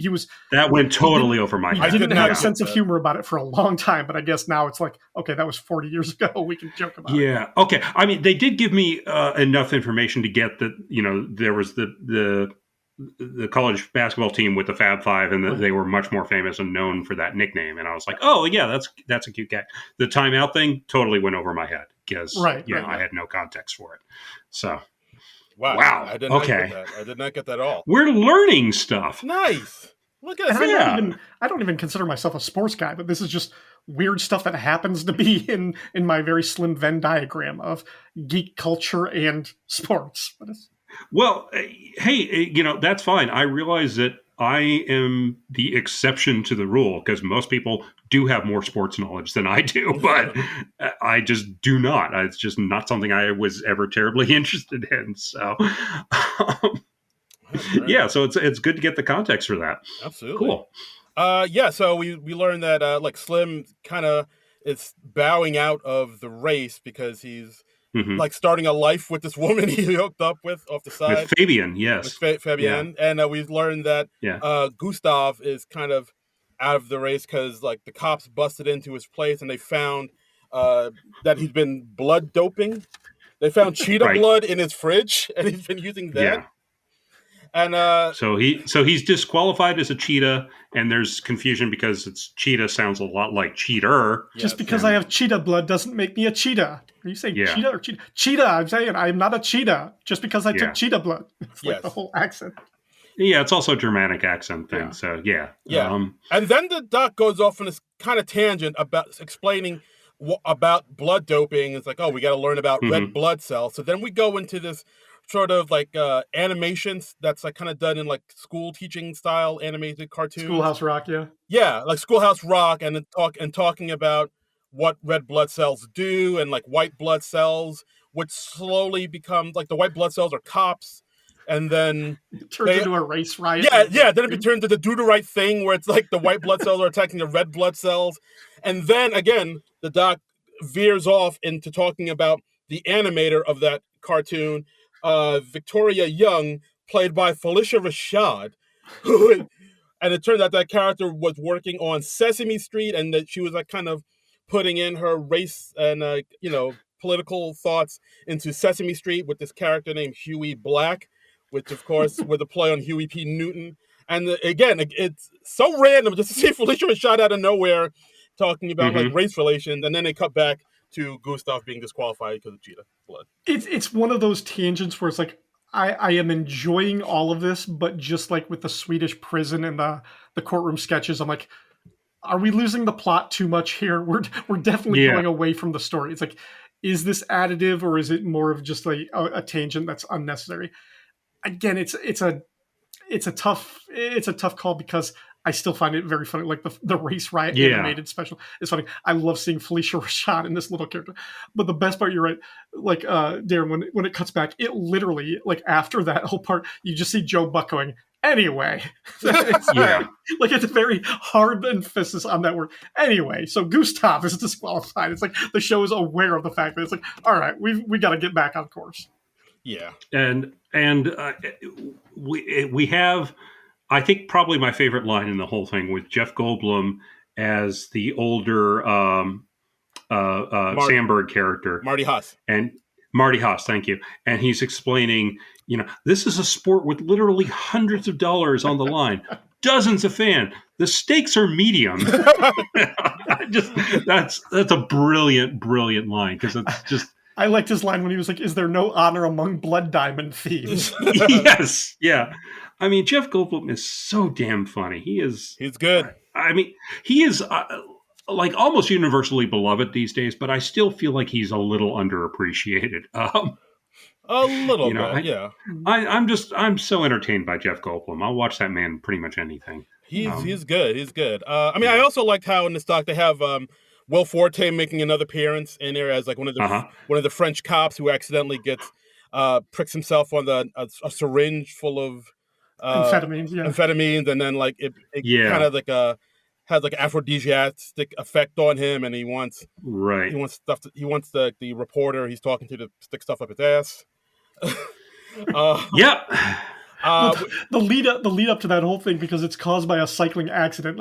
[SPEAKER 2] That went totally over my head.
[SPEAKER 3] He didn't have a sense of humor about it for a long time, but I guess now it's okay, that was 40 years ago. We can joke about it.
[SPEAKER 2] Yeah. Okay. I mean, they did give me enough information to get that, there was the college basketball team with the Fab Five, and they were much more famous and known for that nickname. And I was like, oh yeah, that's a cute guy. The timeout thing totally went over my head because I had no context for it. So wow.
[SPEAKER 1] I did not get that. I did not get that at all.
[SPEAKER 2] We're learning stuff.
[SPEAKER 1] Nice. Look at
[SPEAKER 3] that. I don't even consider myself a sports guy, but this is just weird stuff that happens to be in my very slim Venn diagram of geek culture and sports.
[SPEAKER 2] Well, hey, that's fine. I realize that I am the exception to the rule because most people do have more sports knowledge than I do, but I just do not. It's just not something I was ever terribly interested in. So, so it's good to get the context for that.
[SPEAKER 1] Absolutely.
[SPEAKER 2] Cool.
[SPEAKER 1] So we learned that Slim kind of is bowing out of the race because he's starting a life with this woman he hooked up with off the side.
[SPEAKER 2] With Fabian, yes.
[SPEAKER 1] With Fabienne. Yeah. And we've learned that Gustav is kind of out of the race because the cops busted into his place and they found that he's been blood doping. They found cheetah blood in his fridge and he's been using that. And
[SPEAKER 2] So he's disqualified as a cheetah, and there's confusion because it's cheetah sounds a lot like cheater.
[SPEAKER 3] Just because I have cheetah blood doesn't make me a cheetah. Are you saying cheetah or cheetah? Cheetah, I'm saying I'm not a cheetah just because I took cheetah blood. It's like the whole accent.
[SPEAKER 2] Yeah, it's also a Germanic accent thing. So
[SPEAKER 1] yeah. And then the doc goes off on this kind of tangent about explaining about blood doping. It's like, oh, we got to learn about red blood cells. So then we go into this sort of like animations that's like kind of done in like school teaching style animated cartoons.
[SPEAKER 3] Schoolhouse Rock,
[SPEAKER 1] like Schoolhouse Rock, and talking about what red blood cells do, and like white blood cells, which slowly become like the white blood cells are cops, and then
[SPEAKER 3] it turns into a race riot.
[SPEAKER 1] Then it turns into do the right thing, where it's like the white blood cells are attacking the red blood cells, and then again the doc veers off into talking about the animator of that cartoon, Victoria Young, played by Felicia Rashad, and it turned out that character was working on Sesame Street, and that she was like kind of putting in her race and political thoughts into Sesame Street with this character named Huey Black, which of course was a play on Huey P. Newton. And again, it's so random just to see Felicia Rashad out of nowhere talking about like race relations, and then they cut back to Gustav being disqualified because of cheetah blood.
[SPEAKER 3] It's one of those tangents where it's like I am enjoying all of this, but just like with the Swedish prison and the courtroom sketches, I'm like, are we losing the plot too much here? We're definitely going away from the story. It's like, is this additive, or is it more of just a tangent that's unnecessary? Again, it's a tough call because I still find it very funny. Like the Race Riot animated special is funny. I love seeing Felicia Rashad in this little character. But the best part, you're right, like Darren, when it cuts back, it literally, like after that whole part, you just see Joe Buck going, anyway. It's a very hard emphasis on that word. Anyway, so Gustav is disqualified. It's like the show is aware of the fact that it's like, all right, we got to get back on course.
[SPEAKER 1] Yeah.
[SPEAKER 2] And we have, I think, probably my favorite line in the whole thing with Jeff Goldblum as the older Sandberg character.
[SPEAKER 1] Marty Haas.
[SPEAKER 2] And Marty Haas, thank you. And he's explaining, this is a sport with literally hundreds of dollars on the line. Dozens of fans. The stakes are medium. That's a brilliant line, because it's just.
[SPEAKER 3] I liked his line when he was like, "Is there no honor among blood diamond thieves?"
[SPEAKER 2] Yes, yeah. I mean, Jeff Goldblum is so damn funny. He's
[SPEAKER 1] good.
[SPEAKER 2] I mean, he is like almost universally beloved these days, but I still feel like he's a little underappreciated.
[SPEAKER 1] A little bit, yeah.
[SPEAKER 2] I'm so entertained by Jeff Goldblum. I'll watch that man pretty much anything.
[SPEAKER 1] He's good. He's good. I mean, I also liked how in this doc they have Will Forte making another appearance in there as like one of the French cops who accidentally gets pricks himself on a syringe full of amphetamines, and then like it kind of like has like an aphrodisiac effect on him, and he wants the reporter he's talking to stick stuff up his ass.
[SPEAKER 3] The lead up to that whole thing, because it's caused by a cycling accident.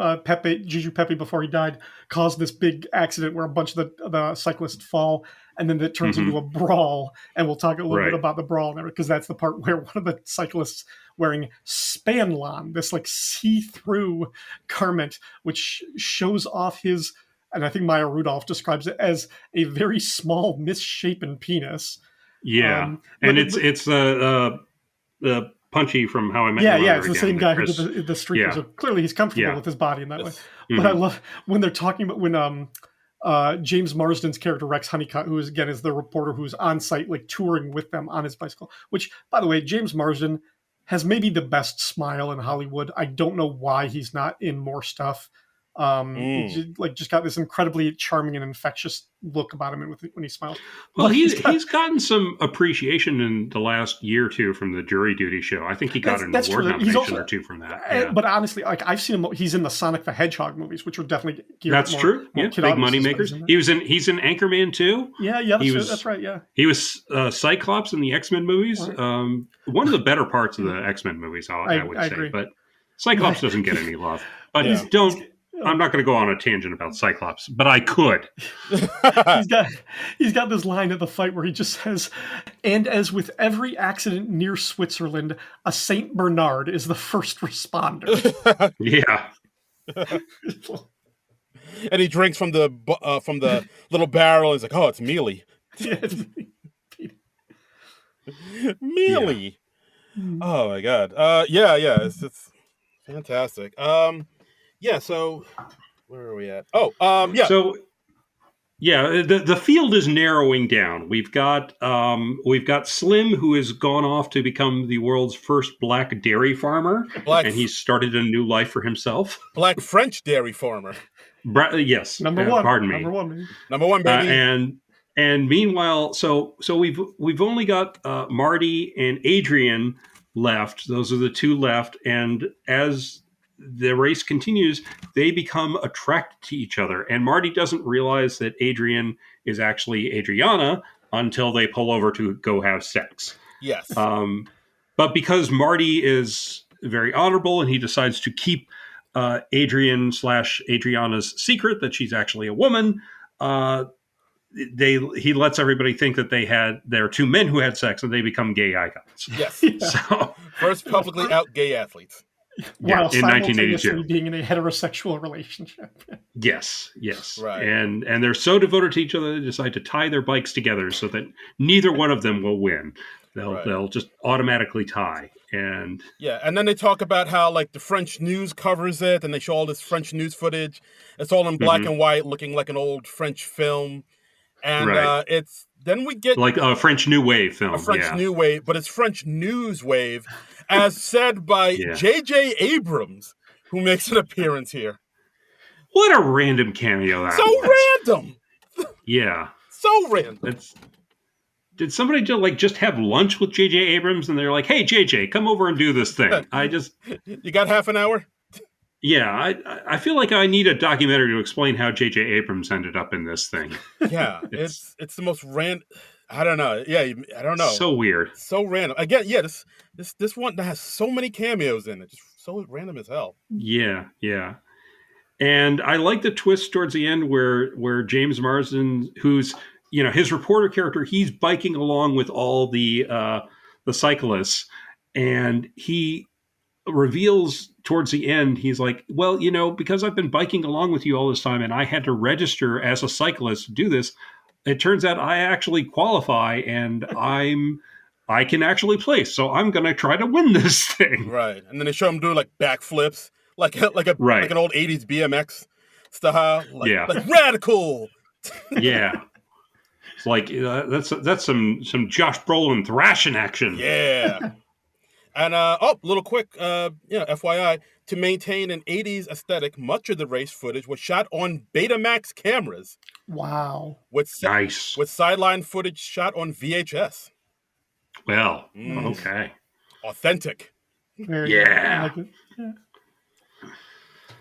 [SPEAKER 3] Juju Pepe, before he died, caused this big accident where a bunch of the cyclists fall, and then it turns into a brawl. And we'll talk a little bit about the brawl, because that's the part where one of the cyclists wearing Spanlon, this like see-through garment, which shows off his, and I think Maya Rudolph describes it as a very small, misshapen penis.
[SPEAKER 2] Yeah, and it's the Punchy from How I Met Your Mother.
[SPEAKER 3] Yeah, it's the same guy who did the streak. So clearly he's comfortable with his body in that way. But I love when they're talking about when James Marsden's character Rex Honeycutt, who is the reporter who's on site, like touring with them on his bicycle. Which, by the way, James Marsden has maybe the best smile in Hollywood. I don't know why he's not in more stuff. He just got this incredibly charming and infectious look about him when he smiles.
[SPEAKER 2] Well, he's gotten some appreciation in the last year or two from the Jury Duty show. I think he got an award nomination or two from that.
[SPEAKER 3] But honestly, like I've seen him. He's in the Sonic the Hedgehog movies, which are definitely
[SPEAKER 2] that's true. Big money makers. He's in Anchorman too.
[SPEAKER 3] That's right. Yeah,
[SPEAKER 2] he was Cyclops in the X-Men movies. One of the better parts of the X-Men movies, I would say.
[SPEAKER 3] agree.
[SPEAKER 2] But Cyclops doesn't get any love. But I'm not going to go on a tangent about Cyclops, but I could.
[SPEAKER 3] he's got this line at the fight where he just says, "And as with every accident near Switzerland, a Saint Bernard is the first responder."
[SPEAKER 2] Yeah.
[SPEAKER 1] And he drinks from the little barrel. And he's like, "Oh, it's Mealy." Mealy.
[SPEAKER 3] Yeah.
[SPEAKER 1] Oh my god. Yeah. It's fantastic. Yeah. So where are we at? Oh, yeah.
[SPEAKER 2] So yeah, the field is narrowing down. We've got Slim, who has gone off to become the world's first black dairy farmer, and he's started a new life for himself.
[SPEAKER 1] Black French dairy farmer.
[SPEAKER 2] Yes,
[SPEAKER 3] number one.
[SPEAKER 2] Pardon me.
[SPEAKER 3] Number one,
[SPEAKER 2] baby. And meanwhile, so we've only got Marty and Adrian left. Those are the two left, and as the race continues, they become attracted to each other. And Marty doesn't realize that Adrian is actually Adriana until they pull over to go have sex.
[SPEAKER 1] Yes.
[SPEAKER 2] But because Marty is very honorable and he decides to keep Adriana's secret that she's actually a woman, he lets everybody think that there are two men who had sex and they become gay icons.
[SPEAKER 1] Yes.
[SPEAKER 2] So
[SPEAKER 1] first publicly out gay athletes.
[SPEAKER 3] While
[SPEAKER 2] in 1982,
[SPEAKER 3] being in a heterosexual relationship.
[SPEAKER 2] Yes,
[SPEAKER 1] right.
[SPEAKER 2] And they're so devoted to each other, they decide to tie their bikes together so that neither one of them will win. They'll just automatically tie. And
[SPEAKER 1] and then they talk about how like the French news covers it, and they show all this French news footage. It's all in black and white, looking like an old French film. And then we get
[SPEAKER 2] like a French New Wave film.
[SPEAKER 1] A French New Wave, but it's French News Wave, as said by J.J. Abrams, who makes an appearance here.
[SPEAKER 2] What a random cameo that
[SPEAKER 1] was. So random.
[SPEAKER 2] Yeah.
[SPEAKER 1] So random.
[SPEAKER 2] Did somebody just have lunch with J.J. Abrams and they're like, "Hey, J.J., come over and do this thing."
[SPEAKER 1] You got half an hour?
[SPEAKER 2] Yeah, I feel like I need a documentary to explain how J.J. Abrams ended up in this thing.
[SPEAKER 1] Yeah, it's the most random. I don't know. Yeah, I don't know.
[SPEAKER 2] So weird.
[SPEAKER 1] So random. Again, this one that has so many cameos in it. Just so random as hell.
[SPEAKER 2] Yeah. And I like the twist towards the end where James Marsden, who's his reporter character, he's biking along with all the cyclists, and he reveals towards the end, he's like, "Well, because I've been biking along with you all this time and I had to register as a cyclist to do this, it turns out I actually qualify and I can actually place. So I'm going to try to win this thing."
[SPEAKER 1] Right. And then they show him doing like backflips, like an old 80s BMX style. Like radical.
[SPEAKER 2] Yeah. It's like that's some Josh Brolin thrashing action.
[SPEAKER 1] Yeah. And little quick, FYI, to maintain an 80s aesthetic, much of the race footage was shot on Betamax cameras.
[SPEAKER 3] Wow.
[SPEAKER 2] Nice.
[SPEAKER 1] With sideline footage shot on VHS.
[SPEAKER 2] Well, okay.
[SPEAKER 1] Authentic.
[SPEAKER 3] Yeah.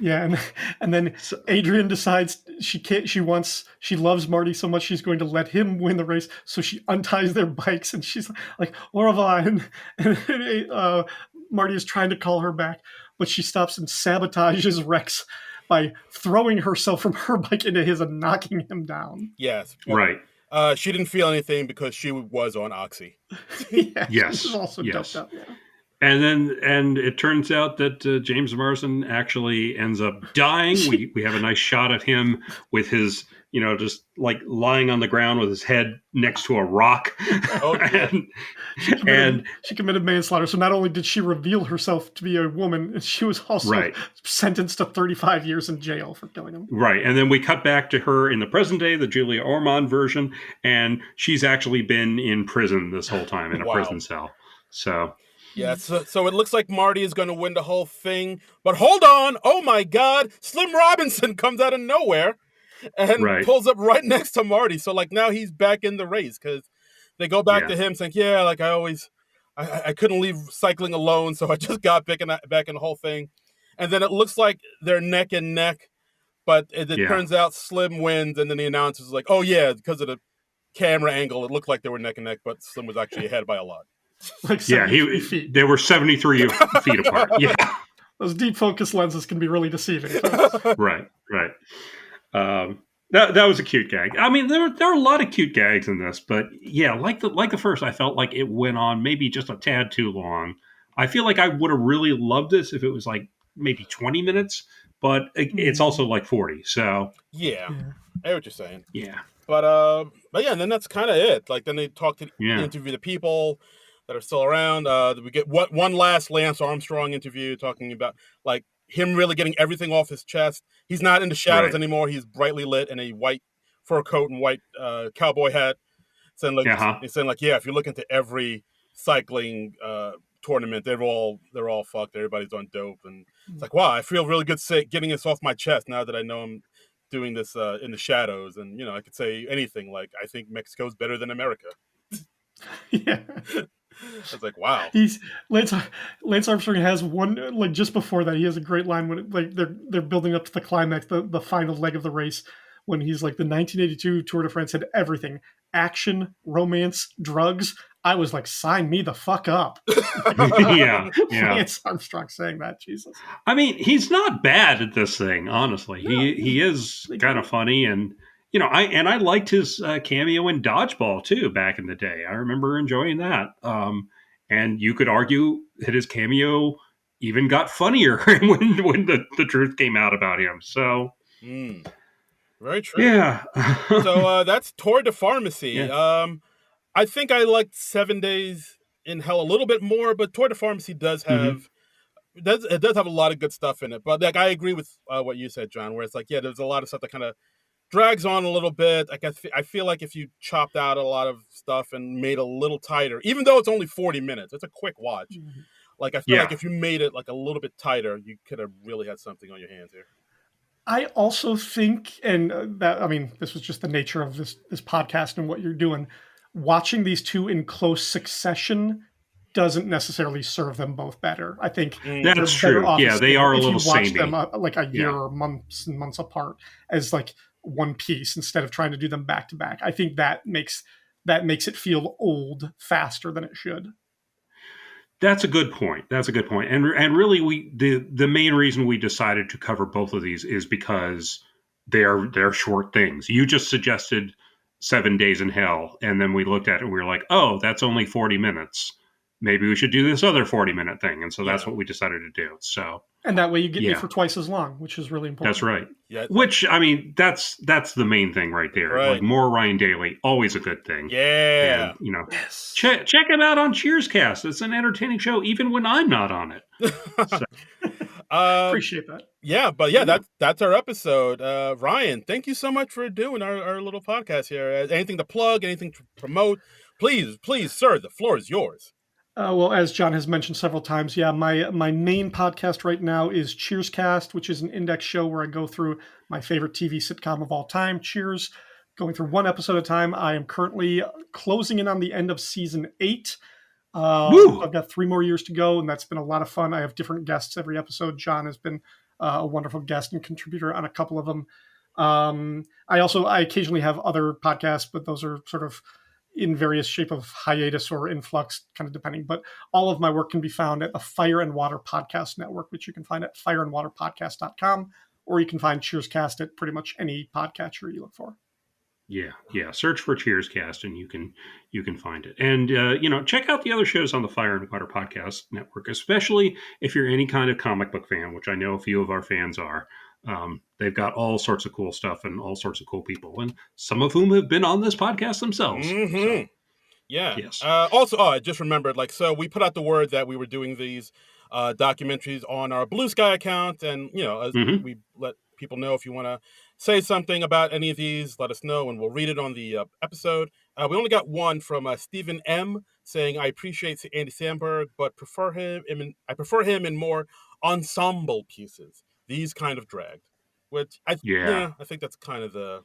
[SPEAKER 3] Yeah, and then Adrian decides she loves Marty so much she's going to let him win the race, so she unties their bikes and she's like, "Au revoir," and Marty is trying to call her back, but she stops and sabotages Rex by throwing herself from her bike into his and knocking him down.
[SPEAKER 1] Yes.
[SPEAKER 2] Right.
[SPEAKER 1] She didn't feel anything because she was on Oxy.
[SPEAKER 2] Yes.
[SPEAKER 3] She was also doped up, yeah.
[SPEAKER 2] And it turns out that James Marsden actually ends up dying. We have a nice shot of him with his, just like lying on the ground with his head next to a rock.
[SPEAKER 1] Oh, yeah.
[SPEAKER 3] She committed manslaughter. So not only did she reveal herself to be a woman, she was also sentenced to 35 years in jail for killing him.
[SPEAKER 2] Right. And then we cut back to her in the present day, the Julia Ormond version, and she's actually been in prison this whole time in a prison cell. So...
[SPEAKER 1] Yeah, so it looks like Marty is going to win the whole thing. But hold on. Oh, my God. Slim Robinson comes out of nowhere and pulls up right next to Marty. So, now he's back in the race because they go back to him saying, I couldn't leave cycling alone, so I just got back in the whole thing. And then it looks like they're neck and neck. But it turns out Slim wins, and then the announcer's like, "Oh, yeah, because of the camera angle, it looked like they were neck and neck, but Slim was actually ahead by a lot."
[SPEAKER 3] Like 73 feet.
[SPEAKER 2] They were 73 feet apart. Yeah.
[SPEAKER 3] Those deep focus lenses can be really deceiving, folks.
[SPEAKER 2] Right. That was a cute gag. I mean, there are a lot of cute gags in this, but yeah, like the first, I felt like it went on maybe just a tad too long. I feel like I would have really loved this if it was like maybe 20 minutes, but it's also like 40. So
[SPEAKER 1] yeah, I hear what you're saying.
[SPEAKER 2] yeah,
[SPEAKER 1] But yeah, and then that's kind of it. Like then they interview the people that are still around. We get one last Lance Armstrong interview talking about like him really getting everything off his chest. He's not in the shadows anymore. He's brightly lit in a white fur coat and white cowboy hat. Saying like, he's saying like, yeah, if you look into every cycling tournament, they're all fucked. Everybody's on dope, and it's like, wow, I feel really good getting this off my chest now that I know I'm doing this in the shadows. And you know, I could say anything like, I think Mexico's better than America.
[SPEAKER 3] Yeah.
[SPEAKER 1] I was like, wow.
[SPEAKER 3] Lance Armstrong has one, like just before that, he has a great line when like they're building up to the climax, the final leg of the race, when he's like, the 1982 Tour de France had everything: action, romance, drugs. I was like, sign me the fuck up.
[SPEAKER 2] yeah.
[SPEAKER 3] Lance Armstrong saying that, Jesus.
[SPEAKER 2] I mean, he's not bad at this thing, honestly. No, he is kind of funny, and you know, I liked his cameo in Dodgeball too back in the day. I remember enjoying that. And you could argue that his cameo even got funnier when the truth came out about him. So,
[SPEAKER 1] very true.
[SPEAKER 2] Yeah.
[SPEAKER 1] So that's Tour de Pharmacy.
[SPEAKER 2] Yeah.
[SPEAKER 1] I think I liked 7 Days in Hell a little bit more, but Tour de Pharmacy does have it does have a lot of good stuff in it. But like I agree with what you said, John, where it's like, yeah, there's a lot of stuff that kind of drags on a little bit. Like I feel like if you chopped out a lot of stuff and made it a little tighter, even though it's only 40 minutes, it's a quick watch. Like I feel like if you made it like a little bit tighter, you could have really had something on your hands here.
[SPEAKER 3] I also think, and that, I mean, this was just the nature of this podcast and what you're doing. Watching these two in close succession doesn't necessarily serve them both better. I think
[SPEAKER 2] that's true. Yeah, they are a little samey.
[SPEAKER 3] If you watch them like a year or months and months apart as like one piece instead of trying to do them back to back, I think that makes it feel old faster than it should.
[SPEAKER 2] That's a good point. And really, the main reason we decided to cover both of these is because they're short things. You just suggested 7 Days in Hell, and then we looked at it and we were like, oh, that's only 40 minutes. Maybe we should do this other 40-minute thing. And so that's what we decided to do. So,
[SPEAKER 3] and that way you get me for twice as long, which is really important.
[SPEAKER 2] That's right.
[SPEAKER 1] Yeah.
[SPEAKER 2] Which, I mean, that's the main thing right there.
[SPEAKER 1] Right.
[SPEAKER 2] Like more Ryan Daly, always a good thing.
[SPEAKER 1] Yeah.
[SPEAKER 2] And, you know, check it out on Cheerscast. It's an entertaining show, even when I'm not on it. So.
[SPEAKER 3] Appreciate that.
[SPEAKER 1] Yeah, but that's our episode. Ryan, thank you so much for doing our little podcast here. Anything to plug, anything to promote, please, sir, the floor is yours.
[SPEAKER 3] Well, as John has mentioned several times, my main podcast right now is Cheerscast, which is an index show where I go through my favorite TV sitcom of all time, Cheers, going through one episode at a time. I am currently closing in on the end of season 8. I've got 3 more years to go, and that's been a lot of fun. I have different guests every episode. John has been a wonderful guest and contributor on a couple of them. I occasionally have other podcasts, but those are sort of in various shape of hiatus or influx, kind of depending. But all of my work can be found at the Fire and Water Podcast Network, which you can find at fireandwaterpodcast.com, or you can find Cheerscast at pretty much any podcatcher you look for.
[SPEAKER 2] Yeah. Search for Cheerscast and you can find it. And check out the other shows on the Fire and Water Podcast Network, especially if you're any kind of comic book fan, which I know a few of our fans are. They've got all sorts of cool stuff and all sorts of cool people, and some of whom have been on this podcast themselves.
[SPEAKER 1] Mm-hmm.
[SPEAKER 2] So,
[SPEAKER 1] yeah.
[SPEAKER 2] Yes.
[SPEAKER 1] Also, I just remembered, so we put out the word that we were doing these documentaries on our Blue Sky account, and as we let people know, if you want to say something about any of these, let us know, and we'll read it on the episode. We only got one from Stephen M. saying, "I appreciate Andy Samberg, but I prefer him in more ensemble pieces. These kind of dragged," which I think that's kind of the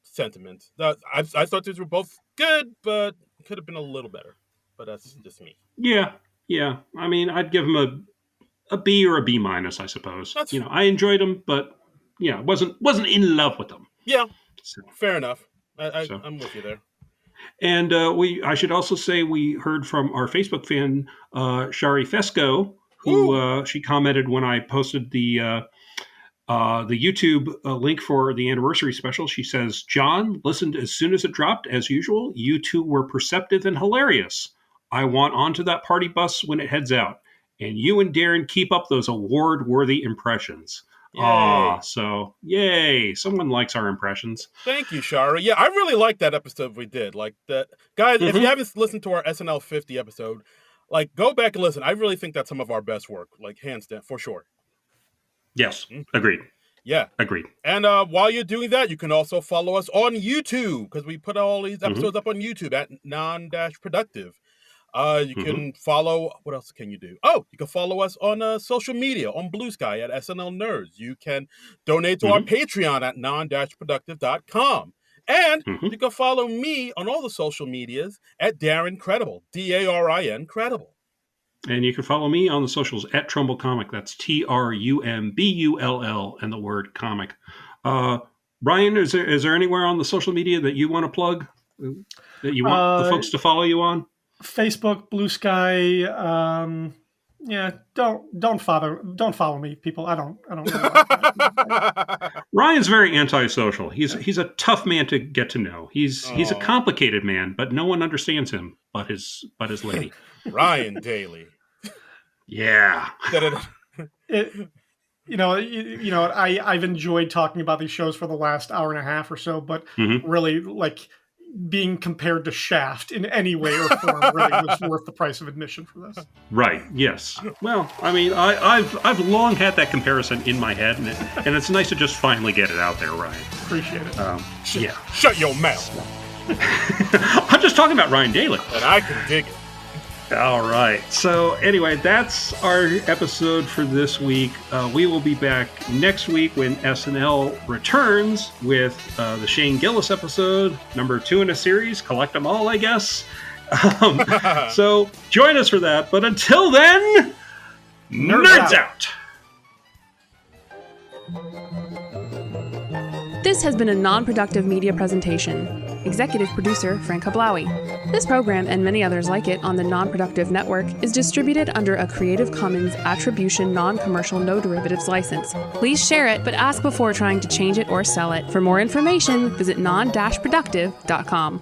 [SPEAKER 1] sentiment. I thought these were both good, but could have been a little better. But that's just me.
[SPEAKER 2] Yeah. I mean, I'd give him a B or a B minus, I suppose. I enjoyed them, but wasn't in love with them.
[SPEAKER 1] Yeah, so. Fair enough. I'm with you there.
[SPEAKER 2] And I should also say we heard from our Facebook fan, Shari Fesco, who she commented when I posted the YouTube link for the anniversary special. She says, John, listened as soon as it dropped, as usual. You two were perceptive and hilarious. I want onto that party bus when it heads out. And you and Darren keep up those award-worthy impressions. So yay. Someone likes our impressions.
[SPEAKER 1] Thank you, Shara. Yeah, I really liked that episode we did. Like that, guys, if you haven't listened to our SNL 50 episode, like go back and listen. I really think that's some of our best work, like hands down, for sure.
[SPEAKER 2] Yes, agreed.
[SPEAKER 1] Yeah.
[SPEAKER 2] Agreed.
[SPEAKER 1] And while you're doing that, you can also follow us on YouTube, because we put all these episodes up on YouTube at Non-Productive. You can follow, what else can you do? Oh, you can follow us on social media, on Blue Sky at SNL Nerds. You can donate to our Patreon at Non-Productive.com. And you can follow me on all the social medias at Darren Credible, DARIN Credible.
[SPEAKER 2] And you can follow me on the socials at Trumbull Comic. That's TRUMBULL and the word comic. Ryan, is there anywhere on the social media that you want to plug, that you want the folks to follow you on?
[SPEAKER 3] Facebook, Blue Sky. Yeah, don't follow me, people. I don't know.
[SPEAKER 2] Ryan's very antisocial. He's a tough man to get to know. He's a complicated man, but no one understands him but his lady.
[SPEAKER 1] Ryan Daly.
[SPEAKER 2] Yeah.
[SPEAKER 3] I've enjoyed talking about these shows for the last hour and a half or so, but really, like, being compared to Shaft in any way or form really was worth the price of admission for this.
[SPEAKER 2] Right. Yes. Well, I mean, I've long had that comparison in my head, and it's nice to just finally get it out there, Ryan.
[SPEAKER 3] Appreciate it.
[SPEAKER 1] Yeah. Shut your mouth.
[SPEAKER 2] I'm just talking about Ryan Daly.
[SPEAKER 1] And I can dig it.
[SPEAKER 2] All right. So anyway, that's our episode for this week. We will be back next week when SNL returns with the Shane Gillis episode, number 2 in a series. Collect them all, I guess. So join us for that. But until then, nerds out.
[SPEAKER 4] This has been a non-productive media presentation. Executive producer Frank Hablawi. This program and many others like it on the Non-Productive Network is distributed under a Creative Commons Attribution Non-Commercial No Derivatives license. Please share it, but ask before trying to change it or sell it. For more information, visit non-productive.com.